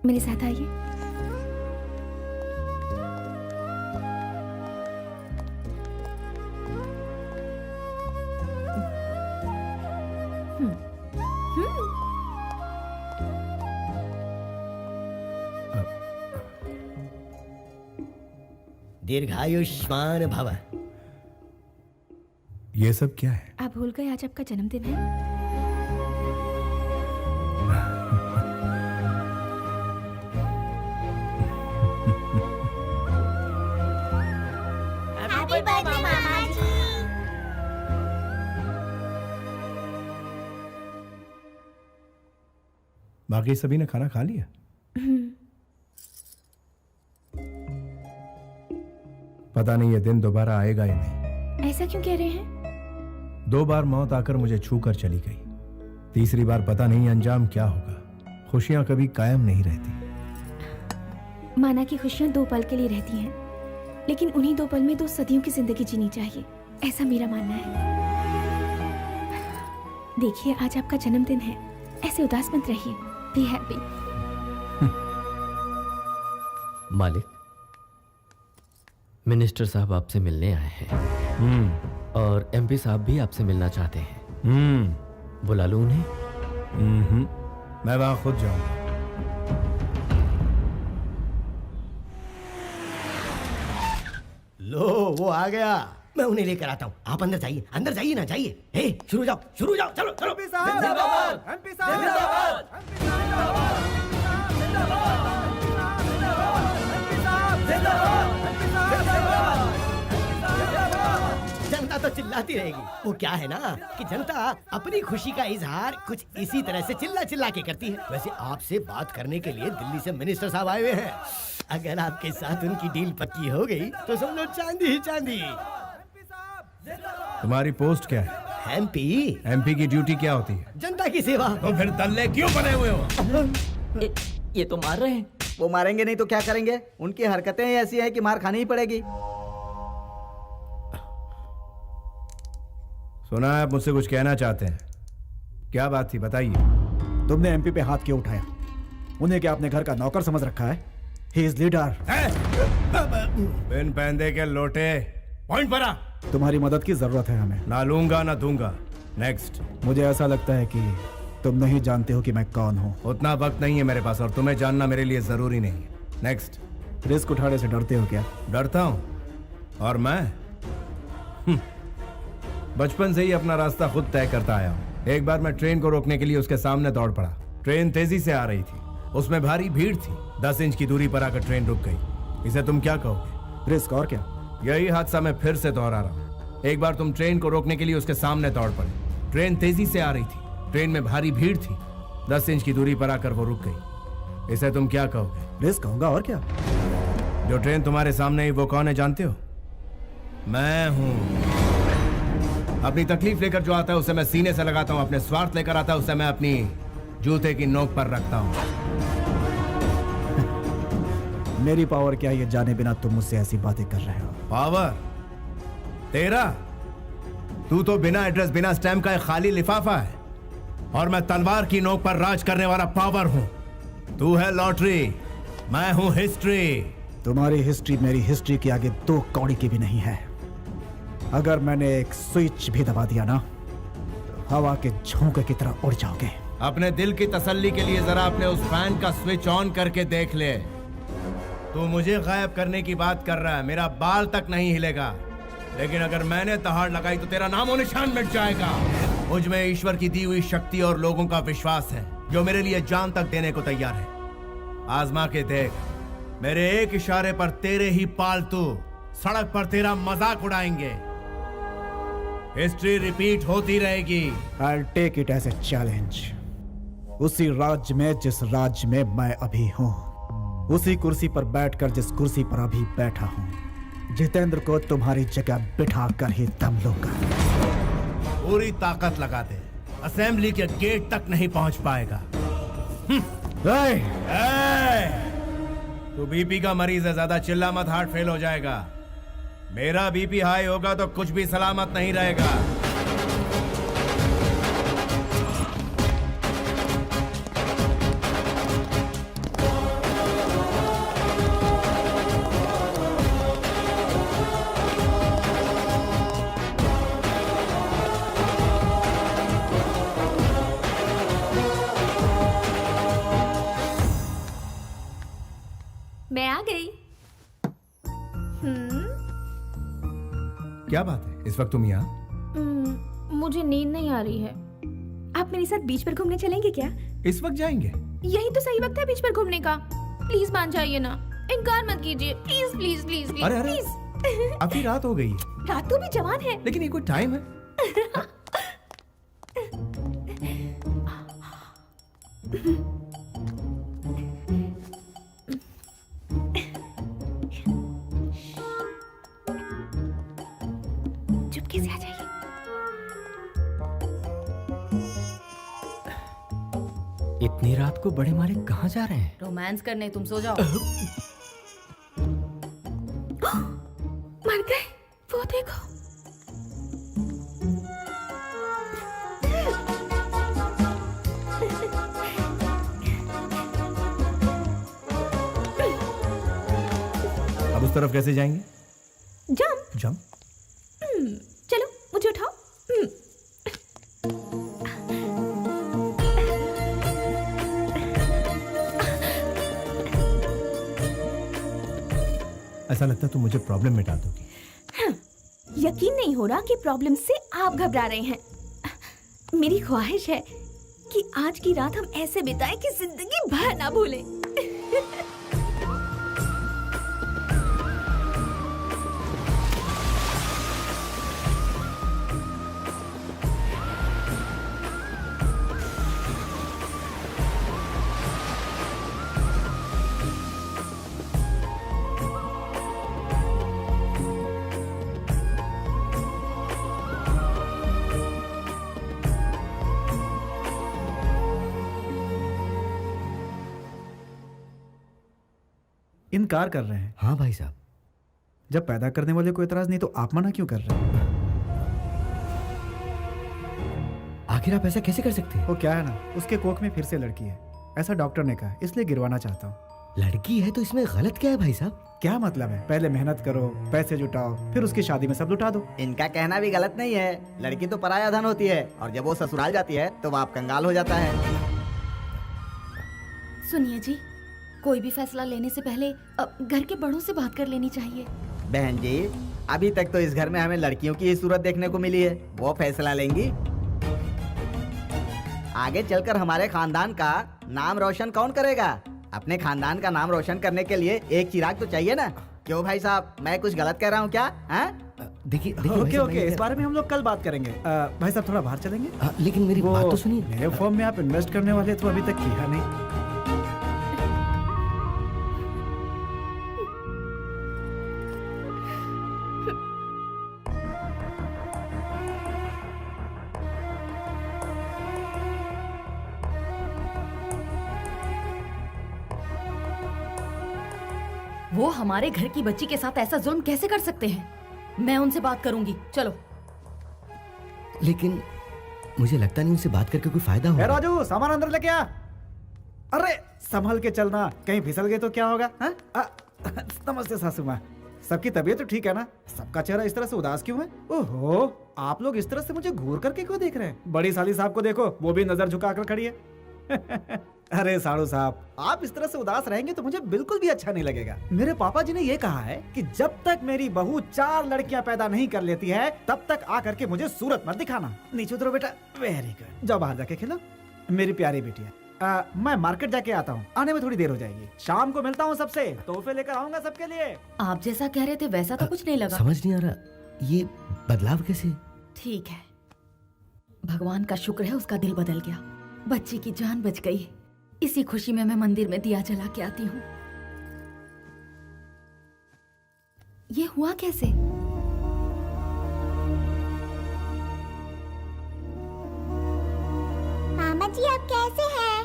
S6: मेरे साथ आइए।
S4: दीर्घायुष्मान भव।
S10: ये सब क्या है?
S6: आप भूल गए आज आपका जन्मदिन है?
S7: हैप्पी बर्थडे मामा जी।
S10: बाकी सभी ने खाना खा लिया? पता नहीं ये दिन दोबारा आएगा या नहीं।
S6: ऐसा क्यों कह रहे हैं?
S10: 2 बार मौत आकर मुझे छू कर चली गई, तीसरी बार पता नहीं अंजाम क्या होगा। खुशियां कभी कायम नहीं रहती।
S6: माना कि खुशियां 2 पल के लिए रहती हैं, लेकिन उन्हीं 2 पल में 2 सदियों की जिंदगी जीनी चाहिए, ऐसा मेरा मानना है। देखिए आज आपका जन्मदिन है, ऐसे उदास मत रहिए, बी हैप्पी।
S8: मालिक, मिनिस्टर साहब आपसे मिलने आए हैं और एमपी साहब भी आपसे मिलना चाहते हैं। बुला लूं उन्हें?
S10: मैं वहां खुद जाऊंगा।
S4: लो वो आ गया, मैं उन्हें लेकर आता हूँ। आप अंदर जाइए, अंदर जाइए ना, जाइए। हे शुरू जाओ, शुरू जाओ, चलो चलो। जनता तो चिल्लाती रहेगी। वो क्या है ना कि जनता अपनी खुशी का इजहार कुछ इसी तरह से चिल्ला चिल्ला के करती है। वैसे आपसे बात करने के लिए दिल्ली से मिनिस्टर साहब आए हुए हैं। अगर आपके साथ उनकी डील पक्की हो गई तो समझो चांदी ही चांदी।
S10: तुम्हारी पोस्ट क्या है?
S4: एमपी।
S10: एमपी की ड्यूटी क्या होती है?
S4: जनता की सेवा।
S10: तो फिर दल्ले क्यों बने हुए हो?
S3: ये तो मार रहे हैं। वो मारेंगे नहीं तो क्या करेंगे? उनकी हरकतें ही ऐसी हैं कि मार खानी ही पड़ेगी।
S10: सुना है आप मुझसे कुछ कहना चाहते हैं, क्या बात थी बताइए।
S11: तुमने एमपी पे हाथ क्यों उठाया? उन्हें क्या अपने घर का नौकर समझ रखा है? He is leader.
S10: बिन पैंदे के लोटे, पॉइंट पर आ।
S11: तुम्हारी मदद की जरूरत है हमें।
S10: ना लूंगा ना दूंगा। नेक्स्ट।
S11: मुझे ऐसा लगता है कि तुम नहीं जानते हो कि मैं कौन हूँ।
S10: उतना वक्त नहीं है मेरे पास और तुम्हें जानना मेरे लिए जरूरी नहीं है। नेक्स्ट।
S11: रिस्क उठाने से डरते हो क्या?
S10: डरता हूँ? और मैं बचपन से ही अपना रास्ता खुद तय करता आया हूँ। एक बार मैं ट्रेन को रोकने के लिए उसके सामने दौड़ पड़ा। ट्रेन तेजी से आ रही थी, उसमें भारी भीड़ थी। 10 इंच की दूरी पर आकर ट्रेन रुक गई। इसे तुम क्या कहोगे?
S11: रिस्क और क्या?
S10: यही हादसा मैं फिर से दोहरा रहा हूँ। एक बार तुम ट्रेन को रोकने के लिए उसके सामने दौड़ पड़े। ट्रेन तेजी से आ रही थी, ट्रेन में भारी भीड़ थी। 10 इंच की दूरी पर आकर वो रुक गई। इसे तुम क्या कहोगे?
S11: रिस्क कहूंगा और क्या।
S10: जो ट्रेन तुम्हारे सामने ही वो कौन है जानते हो? मैं हूं। अपनी तकलीफ लेकर जो आता है उसे मैं सीने से लगाता हूं, अपने स्वार्थ लेकर आता है उसे मैं अपनी जूते की नोक पर रखता हूं।
S11: मेरी पावर क्या ये जाने बिना तुम मुझसे ऐसी बातें कर रहे हो?
S10: पावर तेरा? तू तो बिना एड्रेस बिना स्टैम्प का एक खाली लिफाफा है और मैं तलवार की नोक पर राज करने वाला पावर हूं। तू है लॉटरी, मैं हूं हिस्ट्री।
S11: तुम्हारी हिस्ट्री मेरी हिस्ट्री के आगे 2 कौड़ी की भी नहीं है। अगर मैंने एक स्विच भी दबा दिया ना तो हवा के झोंके की तरह उड़ जाओगे।
S10: अपने दिल की तसल्ली के लिए जरा अपने उस फैन का स्विच ऑन करके देख ले। तू मुझे गायब करने की बात कर रहा है, मेरा बाल तक नहीं हिलेगा, लेकिन अगर मैंने दहाड़ लगाई तो तेरा नामो निशान मिट जाएगा। मुझ में ईश्वर की दी हुई शक्ति और लोगों का विश्वास है जो मेरे लिए जान तक देने को तैयार है। आजमा के देख, मेरे एक इशारे पर तेरे ही पालतू सड़क पर तेरा मजाक उड़ाएंगे। हिस्ट्री रिपीट होती रहेगी।
S11: I'll take it as a challenge। उसी राज्य में जिस राज्य में मैं अभी हूँ, उसी कुर्सी पर बैठकर जिस कुर्सी पर अभी बैठा हूँ, जितेंद्र को तुम्हारी जगह बिठा कर ही दम लूंगा।
S10: पूरी ताकत लगा दे, असेंबली के गेट तक नहीं पहुंच पाएगा। तू बीपी का मरीज है, ज्यादा चिल्ला मत, हार्ट फेल हो जाएगा। मेरा बीपी हाई होगा तो कुछ भी सलामत नहीं रहेगा।
S7: मैं आ गई।
S10: क्या बात है, इस वक्त तुम यहाँ?
S7: मुझे नींद नहीं आ रही है।
S6: आप मेरे साथ बीच पर घूमने चलेंगे क्या?
S10: इस वक्त जाएंगे?
S7: यही तो सही वक्त है बीच पर घूमने का। प्लीज मान जाइए ना, इनकार मत कीजिए, प्लीज प्लीज प्लीज प्लीज
S10: अरे
S7: प्लीज।
S10: अभी रात हो गई है।
S6: रात तो भी जवान है।
S10: लेकिन ये कोई टाइम है?
S6: चुपके से आ जाइए।
S13: इतनी रात को बड़े मालिक कहाँ जा रहे हैं?
S15: रोमांस करने, तुम सो जाओ।
S6: मर गए, वो देखो।
S10: अब उस तरफ कैसे जाएंगे?
S6: जंप।
S10: जंप?
S6: चलो मुझे उठाओ।
S10: ऐसा लगता है तुम मुझे प्रॉब्लम में डाल दोगी।
S6: यकीन नहीं हो रहा कि प्रॉब्लम से आप घबरा रहे हैं। मेरी ख्वाहिश है कि आज की रात हम ऐसे बिताएं कि जिंदगी भर ना भूलें।
S11: इनकार कर रहे हैं।
S4: हाँ भाई साहब।
S11: जब पैदा करने वाले को एतराज नहीं तो आप मना क्यों कर रहे हैं?
S4: आखिर आप ऐसा कैसे कर सकते हैं?
S11: वो क्या है ना, उसके कोख में फिर से लड़की है, ऐसा डॉक्टर ने कहा, इसलिए गिरवाना चाहता हूँ।
S4: लड़की है तो इसमें गलत क्या है भाई साहब?
S11: क्या मतलब है? पहले मेहनत करो, पैसे जुटाओ, फिर उसकी शादी में सब लुटा दो।
S16: इनका कहना भी गलत नहीं है। लड़की तो पराया धन होती है और जब वो ससुराल जाती है तो बाप कंगाल हो जाता है।
S15: सुनिए जी, कोई भी फैसला लेने से पहले घर के बड़ों से बात कर लेनी चाहिए।
S16: बहन जी, अभी तक तो इस घर में हमें लड़कियों की ही सूरत देखने को मिली है। वो फैसला लेंगी। आगे चलकर हमारे खानदान का नाम रोशन कौन करेगा? अपने खानदान का नाम रोशन करने के लिए एक चिराग तो चाहिए ना। क्यों भाई साहब, मैं कुछ गलत कह रहा हूँ क्या?
S4: देखिए
S11: ओके ओके, इस बारे में हम लोग कल बात करेंगे। भाई साहब थोड़ा बाहर चलेंगे?
S4: लेकिन मेरी बात तो सुनिए।
S11: मेरे फॉर्म में आप इन्वेस्ट करने वाले तो अभी तक किया नहीं।
S15: वो हमारे घर की बच्ची के साथ ऐसा जुल्म कैसे कर सकते हैं? मैं उनसे बात करूंगी, चलो।
S4: लेकिन मुझे लगता नहीं उनसे बात करके कोई फायदा होगा।
S11: राजू, सामान अंदर लेके आ। अरे संभल के चलना, कहीं फिसल गए तो क्या होगा? नमस्ते सासू माँ, सबकी तबीयत तो ठीक है ना? सबका चेहरा इस तरह से उदास क्यों है? ओहो, आप लोग इस तरह से मुझे घूर करके क्यों देख रहे हैं? बड़ी साली साहब को देखो, वो भी नजर झुकाकर खड़ी है। अरे साड़ू साहब, आप इस तरह से उदास रहेंगे तो मुझे बिल्कुल भी अच्छा नहीं लगेगा। मेरे पापा जी ने ये कहा है कि जब तक मेरी बहू 4 लड़कियां पैदा नहीं कर लेती है तब तक आकर के मुझे सूरत मत दिखाना। नीचे उतरो बेटा। वेरी गुड, जाओ बाहर जाके खेलो मेरी प्यारी बेटिया। मैं मार्केट जाके आता हूँ, आने में थोड़ी देर हो जाएगी। शाम को मिलता हूँ सबसे, तोहफे लेकर आऊंगा सबके लिए।
S15: आप जैसा कह रहे थे वैसा तो कुछ नहीं लगा।
S4: समझ नहीं आ रहा ये बदलाव कैसे?
S15: ठीक है, भगवान का शुक्र है उसका दिल बदल गया, बच्ची की जान बच गई। इसी खुशी में मैं मंदिर में दिया जला के आती हूँ। ये हुआ कैसे?
S17: मामा जी आप कैसे हैं?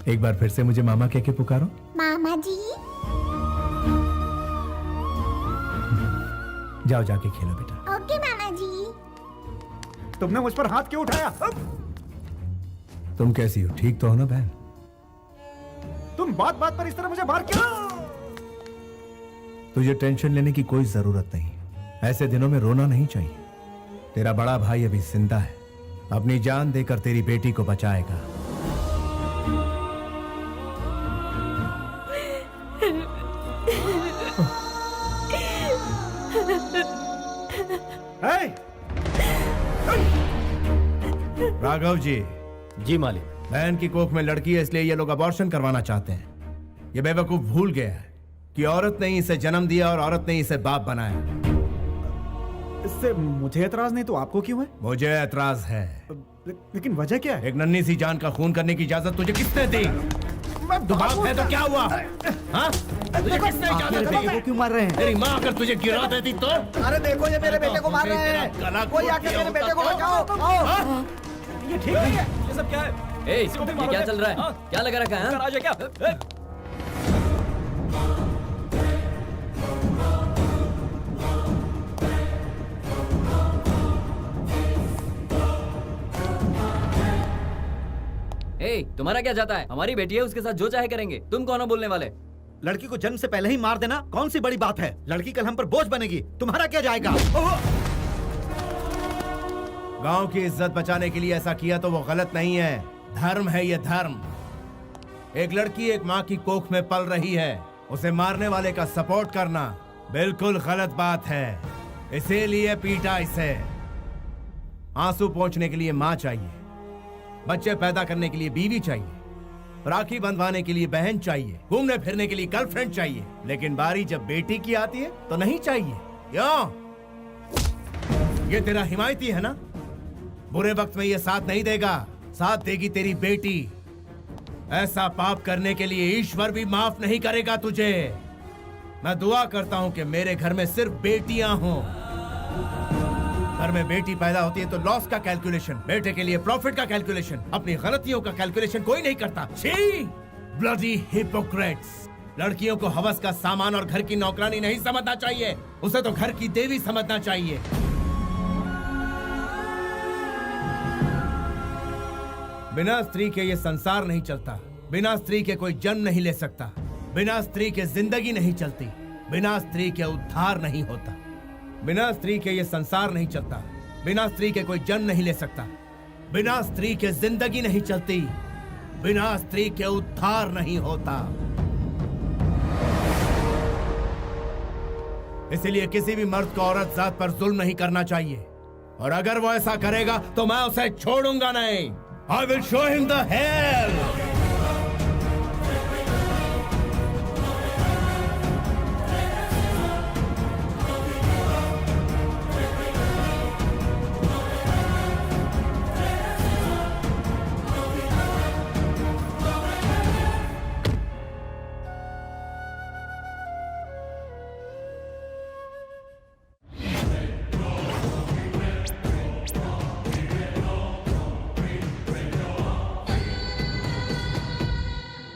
S10: एक बार फिर से मुझे मामा कह के पुकारो।
S17: मामा जी।
S10: जाओ जाके खेलो बेटा।
S17: ओके मामा जी।
S11: तुमने मुझ पर हाथ क्यों उठाया?
S10: तुम कैसी हो? ठीक तो हो ना बहन?
S11: तुम बात बात पर इस तरह मुझे मार क्यों?
S10: तुझे टेंशन लेने की कोई जरूरत नहीं। ऐसे दिनों में रोना नहीं चाहिए। तेरा बड़ा भाई अभी जिंदा है, अपनी जान देकर तेरी बेटी को बचाएगा। राघव जी।
S8: जी मालिक।
S10: बहन की कोख में लड़की है, इसलिए ये लोग अबॉर्शन करवाना चाहते हैं। ये बेवकूफ भूल गया है कि औरत ने ही इसे जन्म दिया और औरत ने ही इसे बाप बनाया।
S11: इससे मुझे एतराज नहीं तो आपको क्यों है?
S10: मुझे एतराज है।
S11: लेकिन वजह क्या है?
S10: एक नन्ही सी जान का खून करने की इजाजत तुझे किसने दी? तू बाप है तो क्या हुआ? हाँ? तुझे किसने इजाजत दी?
S16: को क्यों मार रहे हैं?
S10: तेरी माँ अगर तुझे गिरा देती तो?
S16: अरे देखो ये मेरे बेटे को मार रहे हैं। कोई आके मेरे बेटे को बचाओ। आओ।
S3: ये ठीक नहीं है। ये सब क्या है?
S5: ए, ये क्या चल रहा है? क्या लगा रखा है?
S3: राज है क्या?
S5: ए, तुम्हारा क्या जाता है? हमारी बेटी है, उसके साथ जो चाहे करेंगे। तुम कौन हो बोलने वाले?
S2: लड़की को जन्म से पहले ही मार देना कौन सी बड़ी बात है? लड़की कल हम पर बोझ बनेगी, तुम्हारा क्या जाएगा?
S10: गांव की इज्जत बचाने के लिए ऐसा किया तो वो गलत नहीं है, धर्म है ये धर्म। एक लड़की एक माँ की कोख में पल रही है, उसे मारने वाले का सपोर्ट करना बिल्कुल गलत बात है। इसीलिए पीटा इसे। आंसू पोंछने के लिए माँ चाहिए, बच्चे पैदा करने के लिए बीवी चाहिए, राखी बंधवाने के लिए बहन चाहिए, घूमने फिरने के लिए गर्लफ्रेंड चाहिए, लेकिन बारी जब बेटी की आती है तो नहीं चाहिए। क्यों? ये तेरा हिमायती है ना? बुरे वक्त में ये साथ नहीं देगा, साथ देगी तेरी बेटी। ऐसा पाप करने के लिए ईश्वर भी माफ नहीं करेगा तुझे। मैं दुआ करता हूं कि मेरे घर में सिर्फ बेटियां हों। घर में बेटी पैदा होती है तो लॉस का कैलकुलेशन, बेटे के लिए प्रॉफिट का कैलकुलेशन, अपनी गलतियों का कैलकुलेशन कोई नहीं करता। छी! Bloody Hippocrates! लड़कियों को हवस का सामान और घर की नौकरानी नहीं समझना चाहिए, उसे तो घर की देवी समझना चाहिए। बिना स्त्री के ये संसार नहीं चलता, बिना स्त्री के कोई जन्म नहीं ले सकता, बिना स्त्री के जिंदगी नहीं चलती, बिना स्त्री के उद्धार नहीं होता। बिना स्त्री के ये संसार नहीं चलता, बिना स्त्री के कोई जन्म नहीं ले सकता, बिना स्त्री के जिंदगी नहीं चलती, बिना स्त्री के उद्धार नहीं होता। इसीलिए किसी भी मर्द को औरत जात पर जुल्म नहीं करना चाहिए, और अगर वो ऐसा करेगा तो मैं उसे छोड़ूंगा नहीं। I will show him the hell!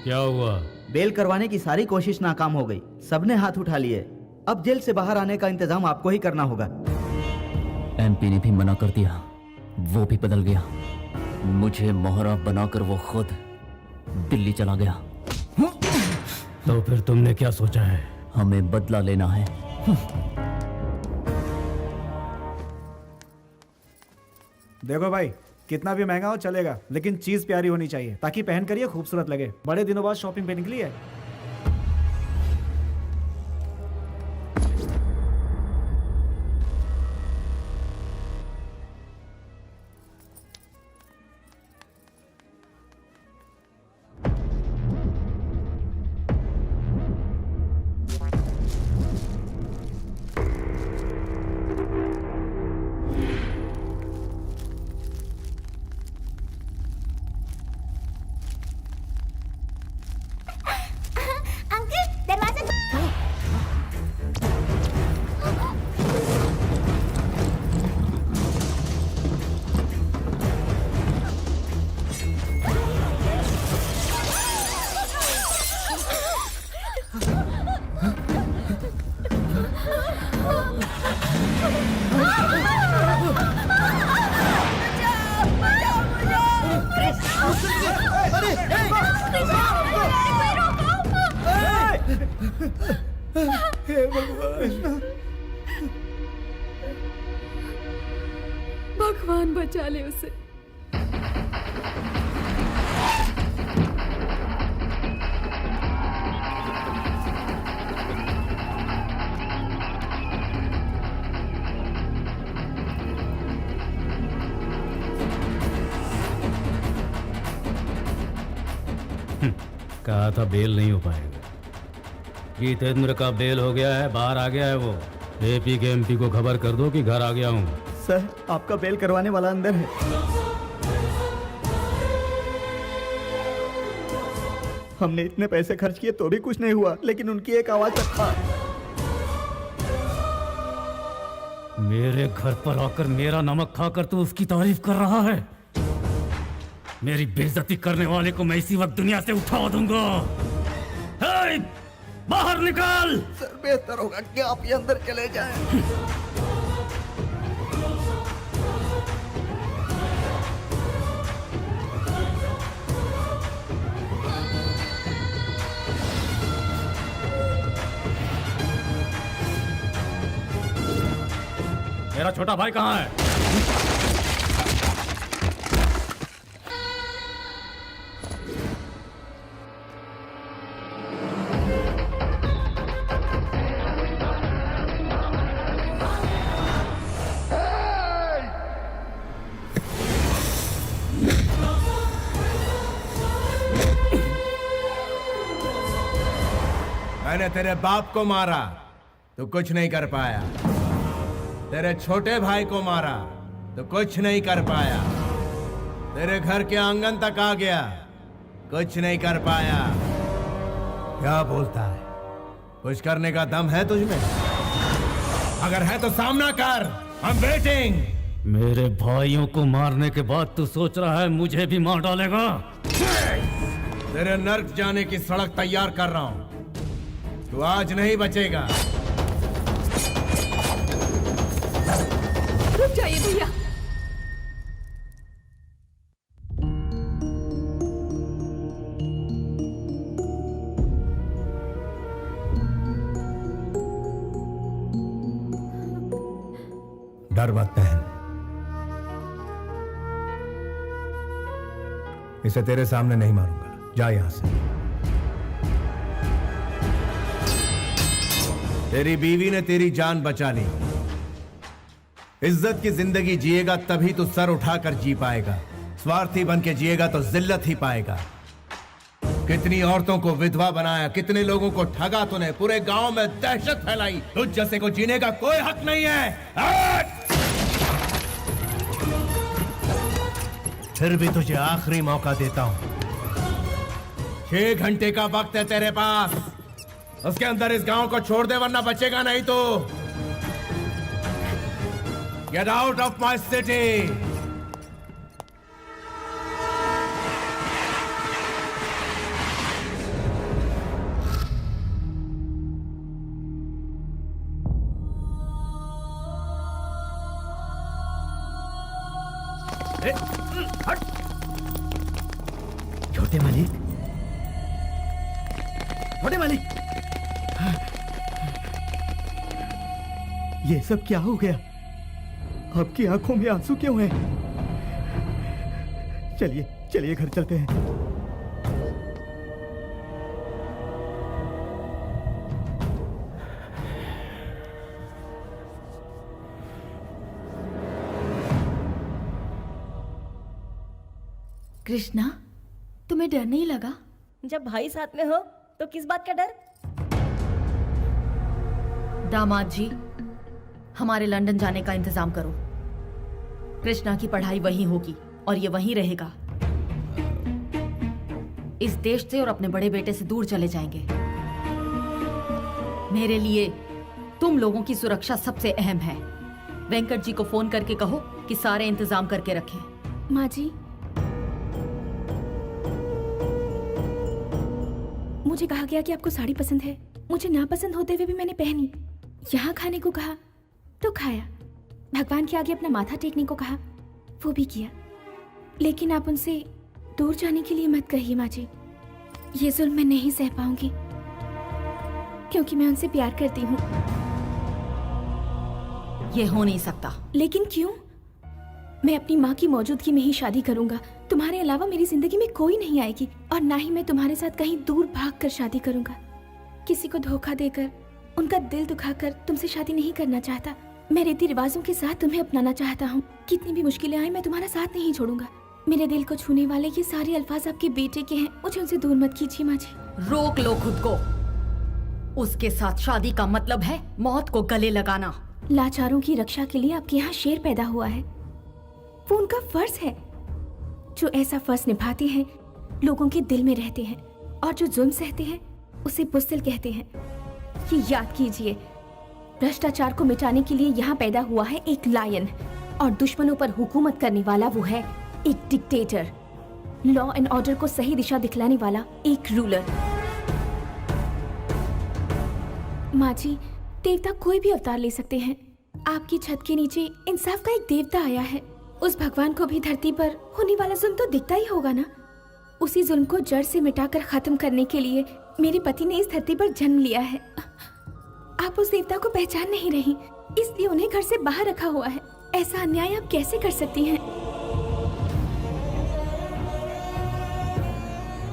S1: क्या हुआ?
S16: बेल करवाने की सारी कोशिश नाकाम हो गई, सबने हाथ उठा लिए। अब जेल से बाहर आने का इंतजाम आपको ही करना होगा।
S5: एमपी ने भी मना कर दिया, वो भी बदल गया। मुझे मोहरा बनाकर वो खुद दिल्ली चला गया।
S1: तो फिर तुमने क्या सोचा है?
S5: हमें बदला लेना है।
S11: देखो भाई, कितना भी महंगा हो चलेगा, लेकिन चीज प्यारी होनी चाहिए ताकि पहन कर ये खूबसूरत लगे। बड़े दिनों बाद शॉपिंग पे निकली है।
S9: भगवान बचा ले उसे।
S1: कहा था बेल नहीं हो पाएगा। जितेंद्र का बेल हो गया है, बाहर आ गया है वो। एपी के एमपी को खबर कर दो कि घर आ गया हूँ।
S3: सर, आपका बेल करवाने वाला अंदर है। हमने इतने पैसे खर्च किए तो भी कुछ नहीं हुआ, लेकिन उनकी एक आवाज तक था।
S1: मेरे घर पर आकर मेरा नमक खाकर तू उसकी तारीफ कर रहा है। मेरी बेइज्जती करने वाले को मैं इसी वक्त दुनिया से उठा दूंगा। हे, बाहर निकाल।
S3: सर, बेहतर होगा कि आप ये अंदर चले जाएं।
S1: मेरा छोटा भाई कहाँ है?
S10: मैंने तेरे बाप को मारा तो कुछ नहीं कर पाया, तेरे छोटे भाई को मारा तो कुछ नहीं कर पाया, तेरे घर के आंगन तक आ गया, कुछ नहीं कर पाया। क्या बोलता है? कुछ करने का दम है तुझमें? अगर है तो सामना कर। I'm waiting।
S1: मेरे भाइयों को मारने के बाद तू सोच रहा है मुझे भी मार डालेगा?
S10: तेरे नर्क जाने की सड़क तैयार कर रहा हूं, तू आज नहीं बचेगा।
S7: रुक जाइए भैया।
S10: डर मत बहन, इसे तेरे सामने नहीं मारूंगा। जा यहां से। तेरी बीवी ने तेरी जान बचा ली। इज्जत की जिंदगी जिएगा तभी तो सर उठाकर जी पाएगा। स्वार्थी बन के जिएगा तो जिल्लत ही पाएगा। कितनी औरतों को विधवा बनाया, कितने लोगों को ठगा तूने, पूरे गांव में दहशत फैलाई। तुझ जैसे को जीने का कोई हक नहीं है। फिर भी तुझे आखिरी मौका देता हूं। 6 घंटे का वक्त है तेरे पास, उसके अंदर इस गांव को छोड़ दे वरना बचेगा नहीं तो। Get out of my city!
S3: छोटे मालिक, छोटे मालिक, ये सब क्या हो गया? आपकी आंखों में आंसू क्यों हैं? चलिए चलिए घर चलते हैं।
S9: कृष्णा, तुम्हें डर नहीं लगा?
S15: जब भाई साथ में हो तो किस बात का डर? दामाद जी, हमारे लंदन जाने का इंतजाम करो। कृष्णा की पढ़ाई वहीं होगी और ये वहीं रहेगा। इस देश से और अपने बड़े बेटे से दूर चले जाएंगे। मेरे लिए तुम लोगों की सुरक्षा सबसे अहम है। वेंकट जी को फोन करके कहो कि सारे इंतजाम करके रखें।
S6: माँ जी, मुझे कहा गया कि आपको साड़ी पसंद है। मुझे ना पसंद होते हुए भी मैंने पहनी। यहाँ खाने को कहा तो खाया, भगवान के आगे अपना माथा टेकने को कहा, वो भी किया। लेकिन आप उनसे दूर जाने के लिए मत कहिए माँ जी। ये जुल्म मैं नहीं सह पाऊंगी, क्योंकि मैं उनसे प्यार करती हूँ।
S15: ये हो नहीं सकता।
S6: लेकिन क्यों? मैं अपनी माँ की मौजूदगी में ही शादी करूंगा। तुम्हारे अलावा मेरी जिंदगी में कोई नहीं आएगी, और ना ही मैं तुम्हारे साथ कहीं दूर भागकर शादी करूंगा। किसी को धोखा देकर, उनका दिल दुखाकर तुमसे शादी नहीं करना चाहता। मैं रीति रिवाजों के साथ तुम्हें अपनाना चाहता हूँ। कितनी भी मुश्किलें आए, मैं तुम्हारा साथ नहीं छोड़ूंगा। मेरे दिल को छूने वाले ये सारे अल्फाज आपके बेटे के हैं, मुझे उनसे दूर मत कीजिए माँ जी।
S15: रोक लो खुद को। उसके साथ शादी का मतलब है मौत को गले लगाना।
S6: लाचारों की रक्षा के लिए आपके यहाँ शेर पैदा हुआ है, वो उनका फर्ज है। जो ऐसा फर्ज निभाते हैं लोगों के दिल में रहते हैं, और जो जुल्म सहते हैं उसे बुज़दिल कहते हैं। ये याद कीजिए, भ्रष्टाचार को मिटाने के लिए यहाँ पैदा हुआ है एक लायन, और दुश्मनों पर हुकूमत करने वाला वो है एक डिक्टेटर। लॉ एंड ऑर्डर को सही दिशा दिखलाने वाला एक रूलर। माँ जी, देवता कोई भी अवतार ले सकते हैं। आपकी छत के नीचे इंसाफ का एक देवता आया है। उस भगवान को भी धरती पर होने वाला जुल्म तो दिखता ही होगा ना। उसी जुल्म को जड़ से मिटाकर खत्म करने के लिए मेरे पति ने इस धरती पर जन्म लिया है। आप उस देवता को पहचान नहीं रही, इसलिए उन्हें घर से बाहर रखा हुआ है। ऐसा अन्याय आप कैसे कर सकती हैं?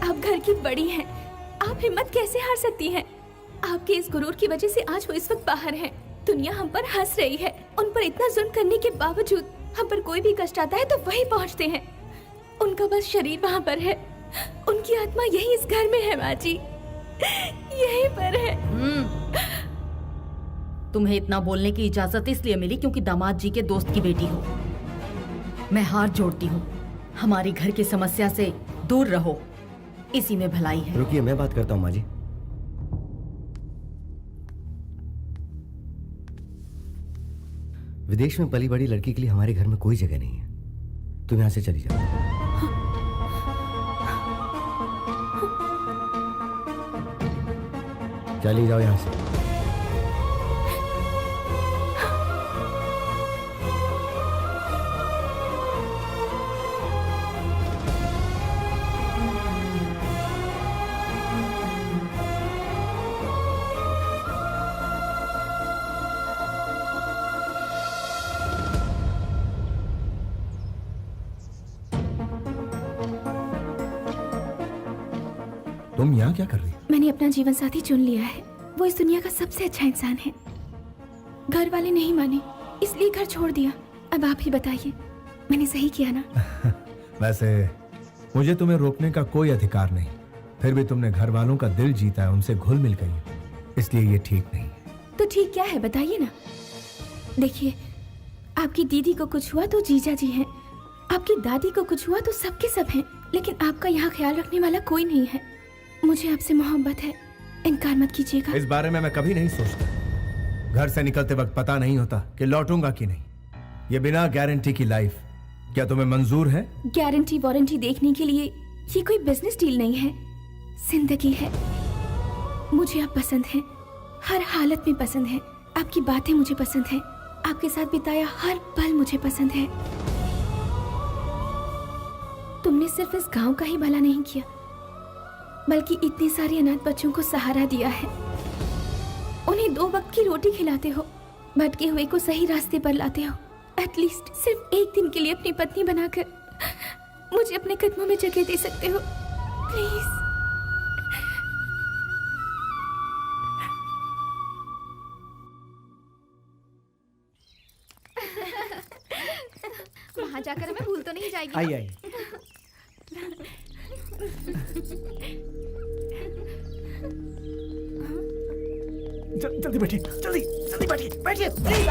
S6: आप घर की बड़ी हैं, आप हिम्मत कैसे हार सकती हैं? आपके इस गुरूर की वजह से आज वो इस वक्त बाहर हैं। दुनिया हम पर हंस रही है। उन पर इतना जुल्म करने के बावजूद हम पर कोई भी कष्ट आता है तो वही पहुंचते हैं। उनका बस शरीर वहाँ पर है, उनकी आत्मा यही इस घर में है माँ जी, यहीं पर है।
S15: तुम्हें इतना बोलने की इजाजत इसलिए मिली क्योंकि दामाद जी के दोस्त की बेटी हो। मैं हाथ जोड़ती हूँ, हमारी घर की समस्या से दूर रहो, इसी में भलाई है।
S4: रुकिए, मैं बात करता हूँ माँ जी। विदेश में पली बड़ी लड़की के लिए हमारे घर में कोई जगह नहीं है। तुम यहाँ से चली जाओ। चली जाओ यहाँ से।
S10: तुम यहाँ क्या कर रही?
S6: मैंने अपना जीवन साथी चुन लिया है। वो इस दुनिया का सबसे अच्छा इंसान है। घर वाले नहीं माने, इसलिए घर छोड़ दिया। अब आप ही बताइए, मैंने सही किया ना?
S10: वैसे मुझे तुम्हें रोकने का कोई अधिकार नहीं, फिर भी तुमने घर वालों का दिल जीता है, उनसे घुल मिल गई, इसलिए ये ठीक नहीं है।
S6: तो ठीक क्या है बताइए ना। देखिए, आपकी दीदी को कुछ हुआ तो जीजा जी हैं, आपकी दादी को कुछ हुआ तो सबके सब हैं, लेकिन आपका यहाँ ख्याल रखने वाला कोई नहीं है। मुझे आपसे मोहब्बत है, इनकार मत कीजिएगा।
S10: इस बारे में मैं कभी नहीं सोचता। घर से निकलते वक्त पता नहीं होता कि लौटूंगा कि नहीं। ये बिना गारंटी की लाइफ क्या तुम्हें मंजूर है?
S6: गारंटी वारंटी देखने के लिए ये कोई बिजनेस डील नहीं है, जिंदगी है। मुझे आप पसंद हैं, हर हालत में पसंद है। आपकी बातें मुझे पसंद है, आपके साथ बिताया हर पल मुझे पसंद है। तुमने सिर्फ इस गांव का ही भला नहीं किया, बल्कि इतने सारे अनाथ बच्चों को सहारा दिया है। उन्हें 2 वक्त की रोटी खिलाते हो, भटके हुए को सही रास्ते पर लाते हो। एटलीस्ट सिर्फ एक दिन के लिए अपनी पत्नी बनाकर मुझे अपने कदमों में जगह दे सकते हो, प्लीज।
S7: वहाँ जाकर हमें भूल तो नहीं जाएगी?
S11: आइए आइए। जल्दी बैठिए, जल्दी जल्दी बैठिए, बैठिए प्लीज।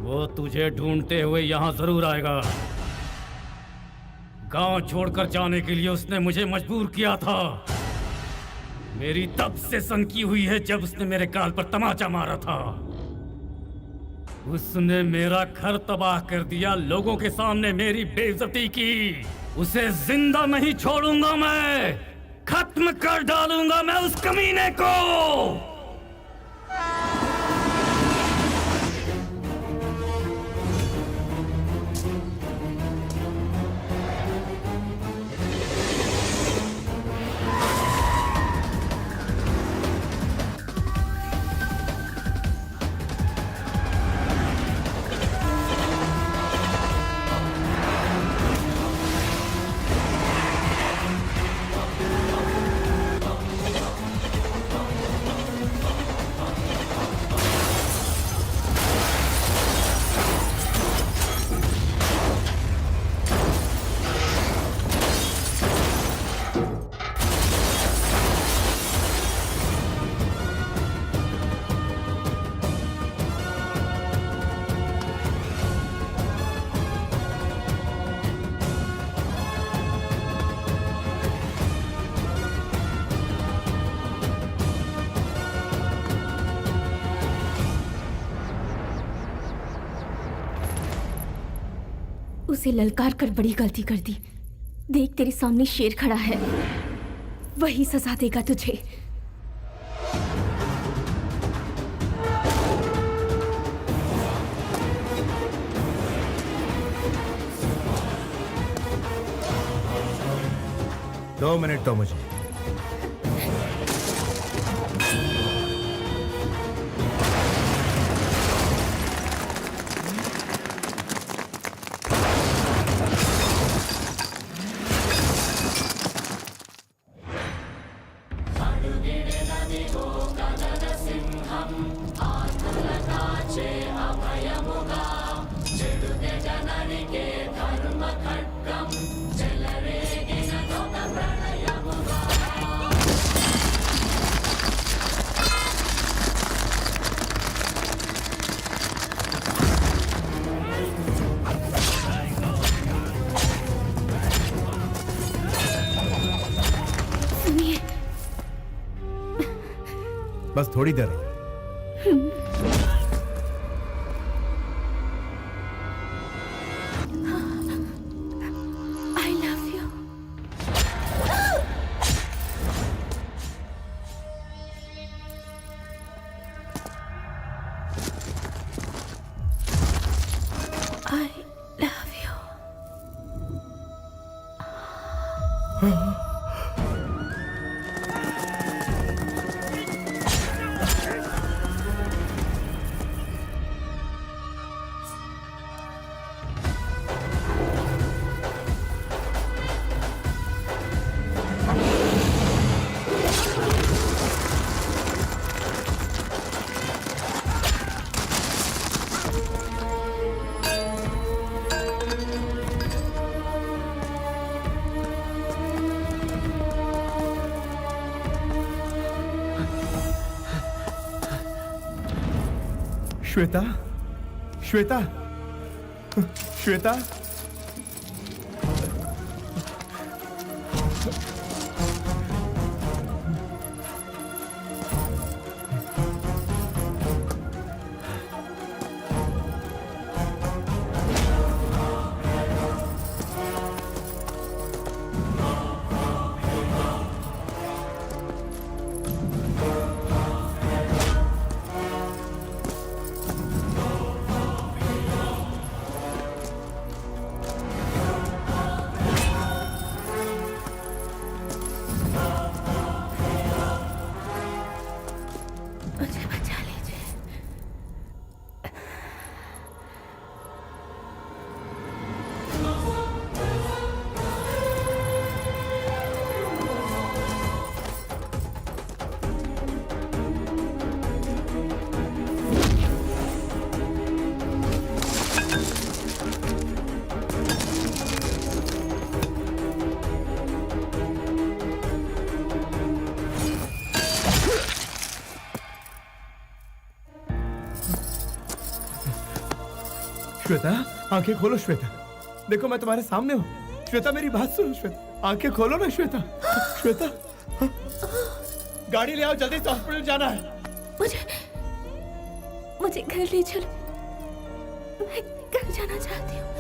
S1: वो तुझे ढूंढते हुए यहाँ जरूर आएगा। गांव छोड़कर जाने के लिए उसने मुझे मजबूर किया था। मेरी तब से सनकी हुई है जब उसने मेरे गाल पर तमाचा मारा था। उसने मेरा घर तबाह कर दिया, लोगों के सामने मेरी बेइज्जती की। उसे जिंदा नहीं छोड़ूंगा मैं, खत्म कर डालूंगा मैं उस कमीने को।
S6: उसे ललकार कर बड़ी गलती कर दी। देख तेरे सामने शेर खड़ा है, वही सजा देगा तुझे।
S10: दो मिनट दो मुझे। बस थोड़ी देर और।
S6: I love you. I love you.
S10: Shweta, Shweta, Shweta,
S6: मुझे बचा लीजिए।
S10: श्वेता, आंखें खोलो श्वेता। देखो मैं तुम्हारे सामने हूँ। श्वेता मेरी बात सुनो श्वेता, आंखें खोलो ना श्वेता। श्वेता, गाड़ी ले आओ, जल्दी से हॉस्पिटल जाना है।
S6: मुझे घर ले चलो, मैं घर जाना चाहती हूँ।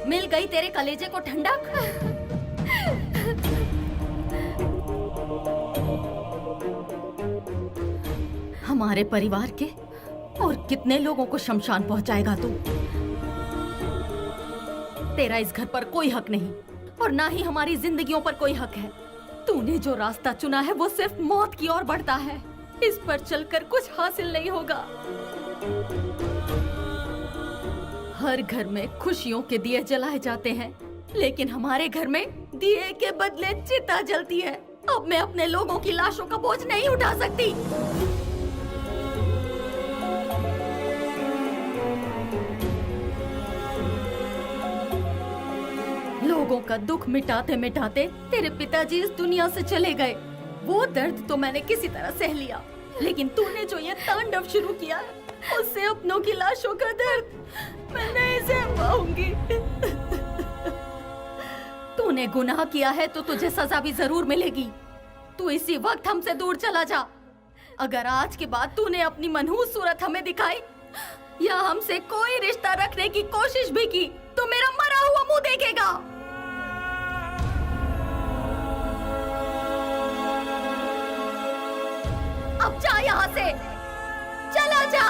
S15: मिल गई तेरे कलेजे को ठंडक। हमारे परिवार के और कितने लोगों को शमशान पहुंचाएगा तू? तेरा इस घर पर कोई हक नहीं और ना ही हमारी जिंदगियों पर कोई हक है। तूने जो रास्ता चुना है वो सिर्फ मौत की ओर बढ़ता है। इस पर चलकर कुछ हासिल नहीं होगा। हर घर में खुशियों के दिए जलाए जाते हैं, लेकिन हमारे घर में दिए के बदले चिता जलती है। अब मैं अपने लोगों की लाशों का बोझ नहीं उठा सकती। लोगों का दुख मिटाते मिटाते तेरे पिताजी इस दुनिया से चले गए। वो दर्द तो मैंने किसी तरह सह लिया, लेकिन तूने जो ये तांडव शुरू किया उससे अपनों की लाशों का दर्द मैं नहीं सह पाऊंगी। तूने गुनाह किया है तो तुझे सजा भी जरूर मिलेगी। तू इसी वक्त हमसे दूर चला जा। अगर आज के बाद तूने अपनी मनहूस सूरत हमें दिखाई या हमसे कोई रिश्ता रखने की कोशिश भी की तो मेरा मरा हुआ मुंह देखेगा। अब जा यहाँ से, चला जा।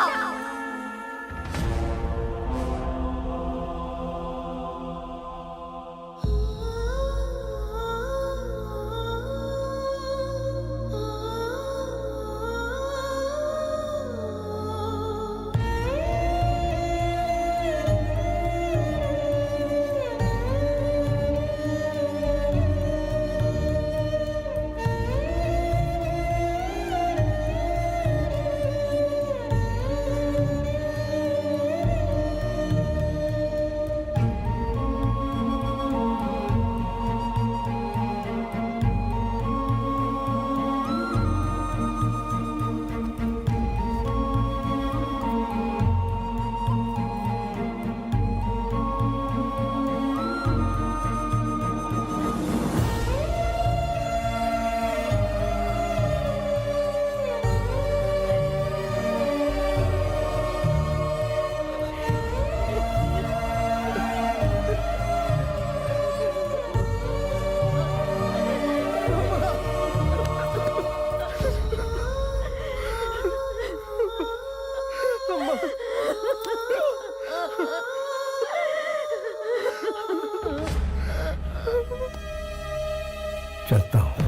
S11: चलता हूं।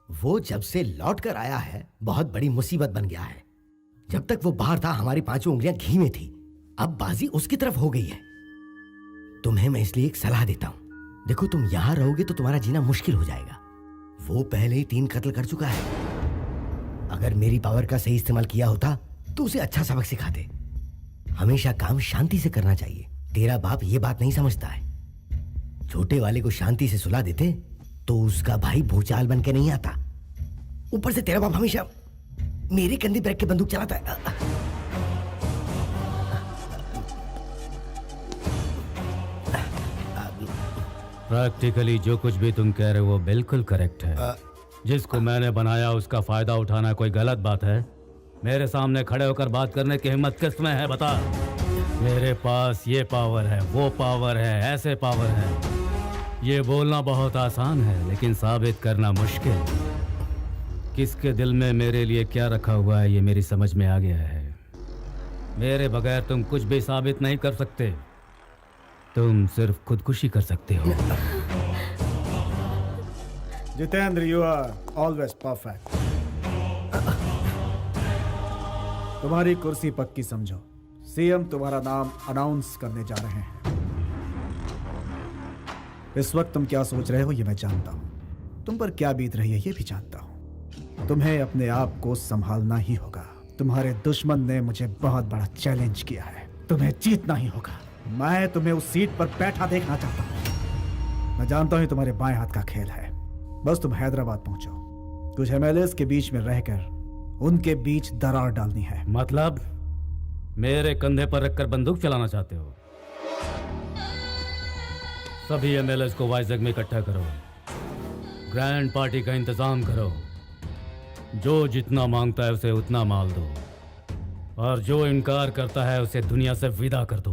S4: वो जब से लौट कर आया है बहुत बड़ी मुसीबत बन गया है। जब तक वो बाहर था हमारी पांचों उंगलियां घी में थी, अब बाजी उसकी तरफ हो गई है। तुम्हें मैं इसलिए एक सलाह देता हूं। देखो, तुम यहां रहोगे तो तुम्हारा जीना मुश्किल हो जाएगा। वो पहले ही 3 कत्ल कर चुका है। अगर मेरी पावर का सही इस्तेमाल किया होता तो उसे अच्छा सबक सिखाते। हमेशा काम शांति से करना चाहिए। तेरा बाप ये बात नहीं समझता है। छोटे वाले को शांति से सुला देते तो उसका भाई भूचाल बन के नहीं आता। ऊपर से तेरा बाप हमेशा मेरे कंधे पर रख के बंदूक चलाता है।
S1: प्रैक्टिकली जो कुछ भी तुम कह रहे हो वो बिल्कुल करेक्ट है। जिसको मैंने बनाया उसका फायदा उठाना कोई गलत बात है? मेरे सामने खड़े होकर बात करने की हिम्मत किसमें है, बता। मेरे पास ये पावर है, वो पावर है, ऐसे पावर है। ये बोलना बहुत आसान है लेकिन साबित करना मुश्किल। किसके दिल में मेरे लिए क्या रखा हुआ है ये मेरी समझ में आ गया है। मेरे बगैर तुम कुछ भी साबित नहीं कर सकते। तुम सिर्फ खुदकुशी कर सकते हो।
S11: Jitendra, you are always perfect. तुम्हारी कुर्सी पक्की समझो। सीएम तुम्हारा नाम अनाउंस करने जा रहे हैं। इस वक्त तुम क्या सोच रहे हो ये मैं जानता हूं। तुम पर क्या बीत रही है ये भी जानता हूं। तुम्हें अपने आप को संभालना ही होगा। तुम्हारे दुश्मन ने मुझे बहुत बड़ा चैलेंज किया है। तुम्हें जीतना ही होगा। मैं तुम्हें उस सीट पर बैठा देखना चाहता हूं। मैं जानता हूं तुम्हारे बाएं हाथ का खेल है। बस तुम हैदराबाद पहुंचो। कुछ एमएलएस के बीच में रहकर उनके बीच दरार डालनी है।
S1: मतलब मेरे कंधे पर रखकर बंदूक चलाना चाहते हो? सभी एमएलएस को वाइजग में इकट्ठा करो। ग्रैंड पार्टी का इंतजाम करो। जो जितना मांगता है उसे उतना माल दो। और जो इनकार करता है उसे दुनिया से विदा कर दो।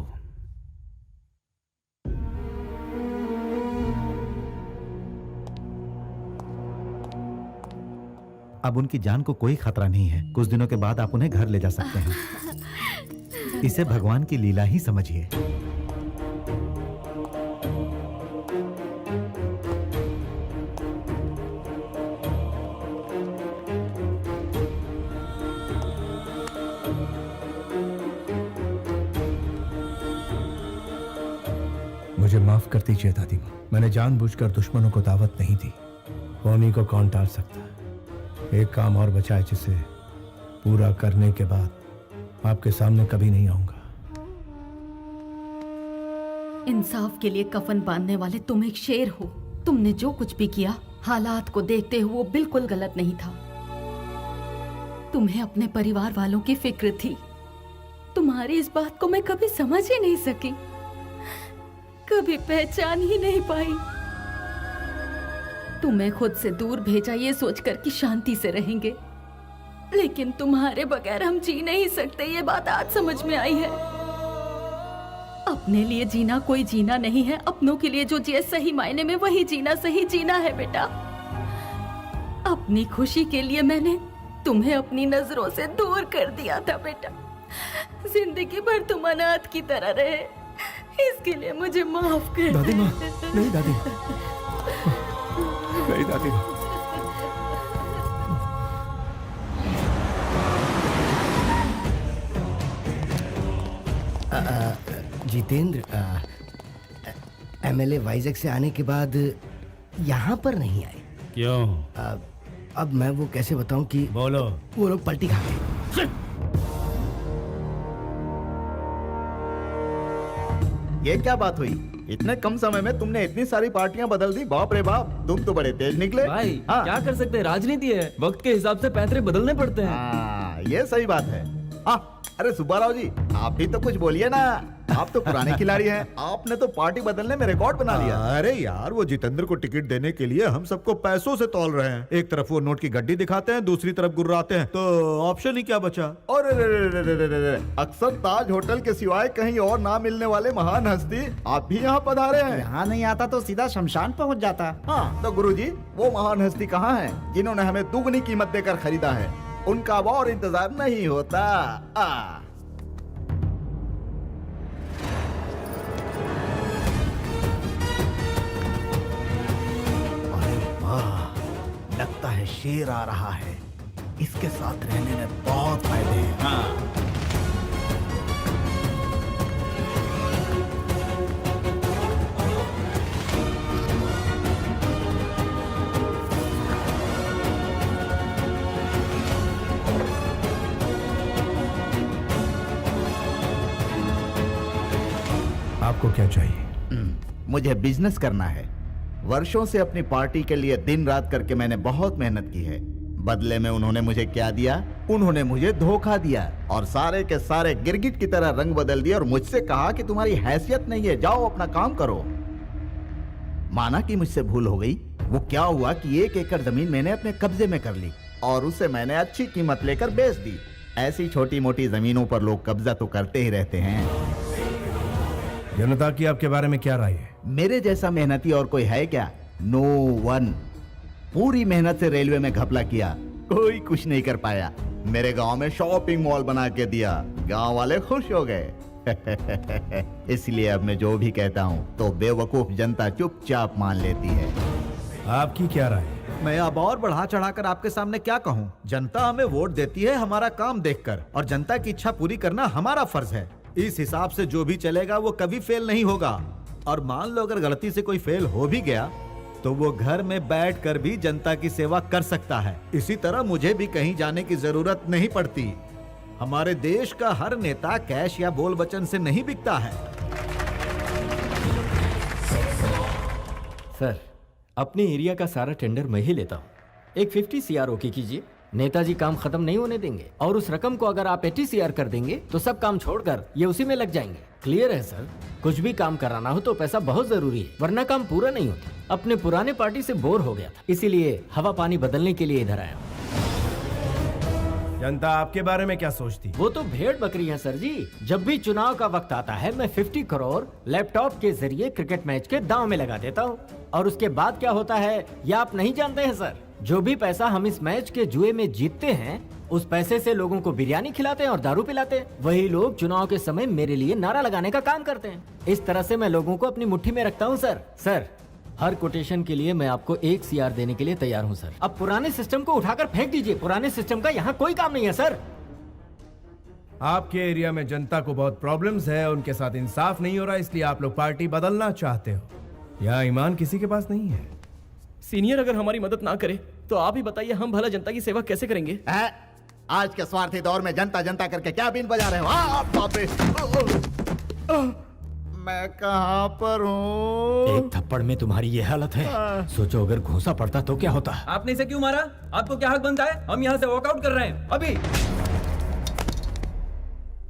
S2: अब उनकी जान को कोई खतरा नहीं है। कुछ दिनों के बाद आप उन्हें घर ले जा सकते हैं। इसे भगवान की लीला ही समझिए।
S10: मुझे माफ कर दीजिए दादी माँ, मैंने जानबूझकर दुश्मनों को दावत नहीं दी। होनी को कौन टाल सकता है? एक काम और बचा है जिसे पूरा करने के बाद आपके सामने कभी नहीं आऊंगा।
S15: इंसाफ के लिए कफन बांधने वाले तुम एक शेर हो। तुमने जो कुछ भी किया हालात को देखते हुए वो बिल्कुल गलत नहीं था। तुम्हें अपने परिवार वालों की फिक्र थी। तुम्हारी इस बात को मैं कभी समझ ही नहीं सकी, कभी पहचान ही नहीं पाई। तुम्हें खुद से दूर भेजा ये सोचकर कि शांति से रहेंगे, लेकिन तुम्हारे बगैर हम जी नहीं सकते, ये बात आज समझ में आई है। अपने लिए जीना कोई जीना नहीं है, अपनों के लिए जो जिए सही मायने में वही जीना सही जीना है बेटा। अपनी खुशी के लिए मैंने तुम्हें अपनी नजरों से दूर कर दिया था बेटा। जिंदगी भर तुम अनाथ की तरह रहे, इसके लिए मुझे माफ कर।
S10: दादी माँ, नहीं दादी, नहीं दादी माँ।
S4: जितेंद्र, एमएलए वाइजैक से आने के बाद यहाँ पर नहीं आए।
S1: क्यों?
S4: अब मैं वो कैसे बताऊं कि
S1: बोलो।
S4: वो लोग पलटी खा गए।
S14: ये क्या बात हुई? इतने कम समय में तुमने इतनी सारी पार्टियां बदल दी। बाप रे बाप, तुम तो बड़े तेज निकले।
S3: भाई क्या कर सकते हैं, राजनीति है, वक्त के हिसाब से पैंतरे बदलने पड़ते हैं।
S14: ये सही बात है। अरे सुब्बाराव जी, आप भी तो कुछ बोलिए ना। आप तो पुराने खिलाड़ी हैं, आपने तो पार्टी बदलने में रिकॉर्ड बना लिया।
S2: अरे यार, वो जितेंद्र को टिकट देने के लिए हम सबको पैसों से तौल रहे हैं। एक तरफ वो नोट की गड्डी दिखाते हैं, दूसरी तरफ गुर्राते हैं, तो ऑप्शन ही क्या बचा?
S14: और अक्सर ताज होटल के सिवाय कहीं और ना मिलने वाले महान हस्ती आप भी यहाँ पधारे हैं।
S16: यहाँ नहीं आता तो सीधा शमशान पहुँच जाता।
S14: हाँ तो गुरुजी, वो महान हस्ती कहाँ है जिन्होंने हमें दुगनी कीमत देकर खरीदा है? उनका अब और इंतजार नहीं होता।
S2: अरे वाह, लगता है शेर आ रहा है। इसके साथ रहने में बहुत फायदे हैं। हाँ।
S10: आपको क्या चाहिए?
S14: मुझे बिजनेस करना है। वर्षों से अपनी पार्टी के लिए दिन रात करके मैंने बहुत मेहनत की है। बदले में उन्होंने मुझे क्या दिया? उन्होंने मुझे धोखा दिया और सारे के सारे गिरगिट की तरह रंग बदल दिया और मुझसे कहा कि तुम्हारी हैसियत नहीं है, जाओ अपना काम करो। माना कि मुझसे भूल हो गई। वो क्या हुआ कि 1 एकड़ जमीन मैंने अपने कब्जे में कर ली और उसे मैंने अच्छी कीमत लेकर बेच दी। ऐसी छोटी मोटी जमीनों पर लोग कब्जा तो करते ही रहते हैं।
S10: जनता की आपके बारे में क्या राय है?
S14: मेरे जैसा मेहनती और कोई है क्या? No one. पूरी मेहनत से रेलवे में घपला किया, कोई कुछ नहीं कर पाया। मेरे गांव में शॉपिंग मॉल बना के दिया, गांव वाले खुश हो गए। इसलिए अब मैं जो भी कहता हूँ तो बेवकूफ जनता चुपचाप मान लेती है।
S10: आपकी क्या राय?
S2: मैं अब और बढ़ा चढ़ाकर आपके सामने क्या कहूँ? जनता हमें वोट देती है हमारा काम देखकर, और जनता की इच्छा पूरी करना हमारा फर्ज है। इस हिसाब से जो भी चलेगा वो कभी फेल नहीं होगा। और मान लो अगर गलती से कोई फेल हो भी गया तो वो घर में बैठकर भी जनता की सेवा कर सकता है। इसी तरह मुझे भी कहीं जाने की जरूरत नहीं पड़ती। हमारे देश का हर नेता कैश या बोल वचन से नहीं बिकता है।
S13: सर, अपने एरिया का सारा टेंडर मैं ही लेता हूँ। एक 50 CR ओके कीजिए। नेताजी काम खत्म नहीं होने देंगे, और उस रकम को अगर आप 80 CR कर देंगे तो सब काम छोड़कर ये उसी में लग जाएंगे। क्लियर है सर? कुछ भी काम कराना हो तो पैसा बहुत जरूरी है, वरना काम पूरा नहीं होता। अपने पुराने पार्टी से बोर हो गया था, इसीलिए हवा पानी बदलने के लिए इधर आया।
S10: जनता आपके बारे में क्या सोचती?
S13: वो तो भेड़ बकरी है सर जी। जब भी चुनाव का वक्त आता है मैं 50 करोड़ लैपटॉप के जरिए क्रिकेट मैच के दांव में लगा देता हूँ, और उसके बाद क्या होता है ये आप नहीं जानते हैं सर। जो भी पैसा हम इस मैच के जुए में जीतते हैं उस पैसे से लोगों को बिरयानी खिलाते हैं और दारू पिलाते हैं। वही लोग चुनाव के समय मेरे लिए नारा लगाने का काम करते हैं। इस तरह से मैं लोगों को अपनी मुट्ठी में रखता हूँ सर। हर कोटेशन के लिए मैं आपको 1 CR देने के लिए तैयार हूँ सर। अब पुराने सिस्टम को उठाकर फेंक दीजिए, पुराने सिस्टम का यहाँ कोई काम नहीं है सर।
S10: आपके एरिया में जनता को बहुत प्रॉब्लम्स है, उनके साथ इंसाफ नहीं हो रहा, इसलिए आप लोग पार्टी बदलना चाहते हो। यहाँ ईमान किसी के पास नहीं है।
S12: सीनियर अगर हमारी मदद ना करे तो आप ही बताइए हम भला जनता की सेवा कैसे करेंगे?
S14: आज के स्वार्थी दौर में जनता जनता करके क्या बीन बजा रहे हो? बाप रे! मैं कहाँ पर हूँ?
S13: एक थप्पड़ में तुम्हारी ये हालत है, सोचो अगर घूंसा पड़ता तो क्या होता।
S18: आपने इसे क्यों मारा? आपको क्या हक बनता है? हम यहाँ से वॉकआउट कर रहे हैं अभी।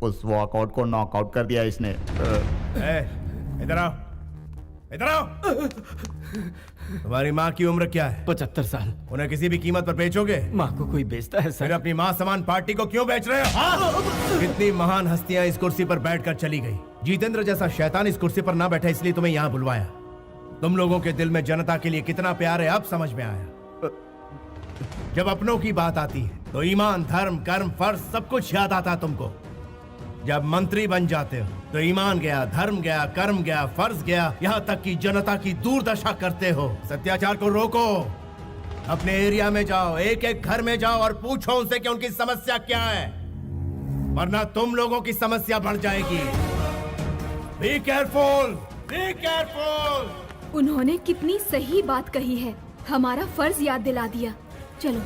S14: उस वॉकआउट को नॉकआउट कर दिया इसने।
S10: इधर आओ, इधर आओ। तुम्हारी माँ की उम्र क्या है?
S13: 75 साल।
S10: उन्हें किसी भी कीमत पर बेचोगे?
S13: माँ को कोई बेचता है सर?
S10: फिर अपनी माँ समान पार्टी को क्यों बेच रहे हो? कितनी महान हस्तियां इस कुर्सी पर बैठकर चली गई। जितेंद्र जैसा शैतान इस कुर्सी पर ना बैठा, इसलिए तुम्हें यहाँ बुलवाया। तुम लोगों के दिल में जनता के लिए कितना प्यार है अब समझ में आया। जब अपनों की बात आती है तो ईमान, धर्म, कर्म, फर्ज सब कुछ याद आता तुमको। जब मंत्री बन जाते हो तो ईमान गया, धर्म गया, कर्म गया, फर्ज गया, यहाँ तक कि जनता की दुर्दशा करते हो। अत्याचार को रोको। अपने एरिया में जाओ, एक एक घर में जाओ और पूछो उनसे कि उनकी समस्या क्या है, वरना तुम लोगों की समस्या बढ़ जाएगी। Be careful, be careful.
S7: उन्होंने कितनी सही बात कही है, हमारा फर्ज याद दिला दिया। चलो।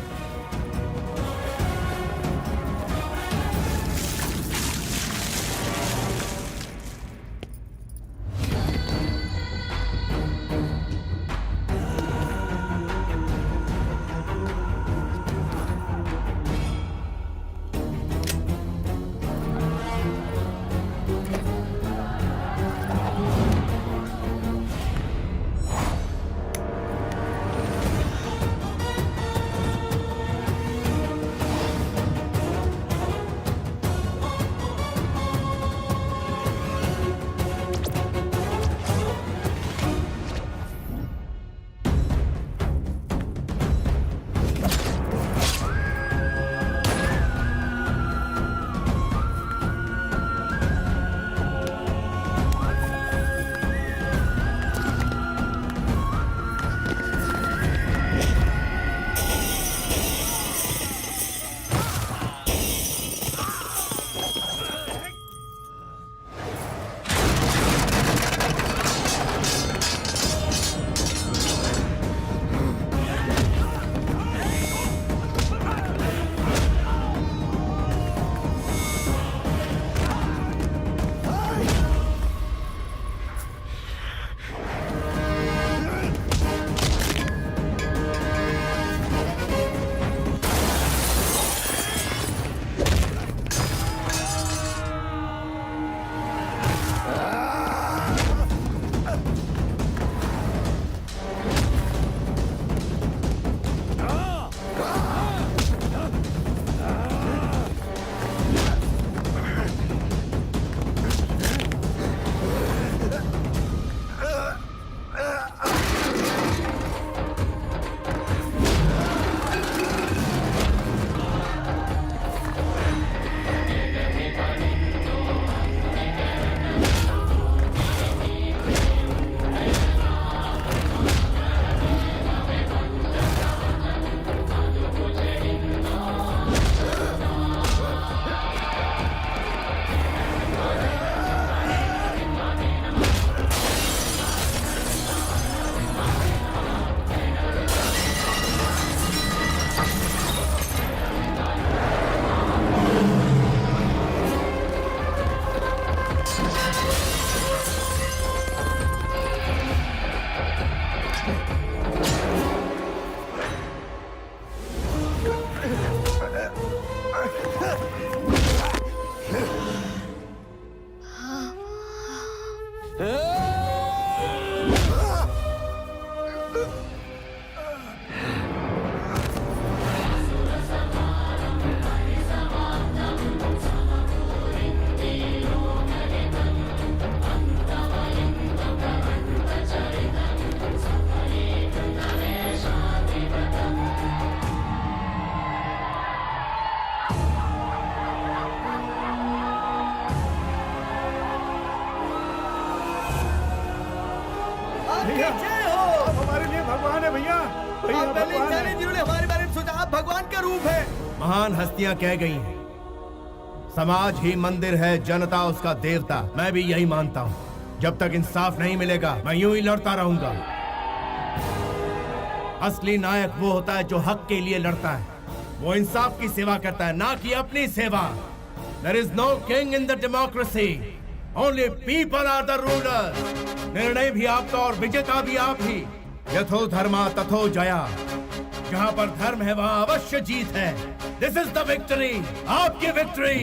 S3: आप पहले इंसान हैं जिन्होंने हमारे बारे में सोचा। आप भगवान का रूप है।
S10: महान हस्तियां कह गई हैं, समाज ही मंदिर है, जनता उसका देवता। मैं भी यही मानता हूँ। जब तक इंसाफ नहीं मिलेगा मैं यूं ही लड़ता रहूंगा। असली नायक वो होता है जो हक के लिए लड़ता है, वो इंसाफ की सेवा करता है, ना कि अपनी सेवा। There is no king in the democracy. Only people are the rulers. निर्णय भी आपका और विजेता भी आप ही। यथो धर्मा तथो जया। जहां पर धर्म है वहां अवश्य जीत है। This is the victory. आपकी विक्ट्री।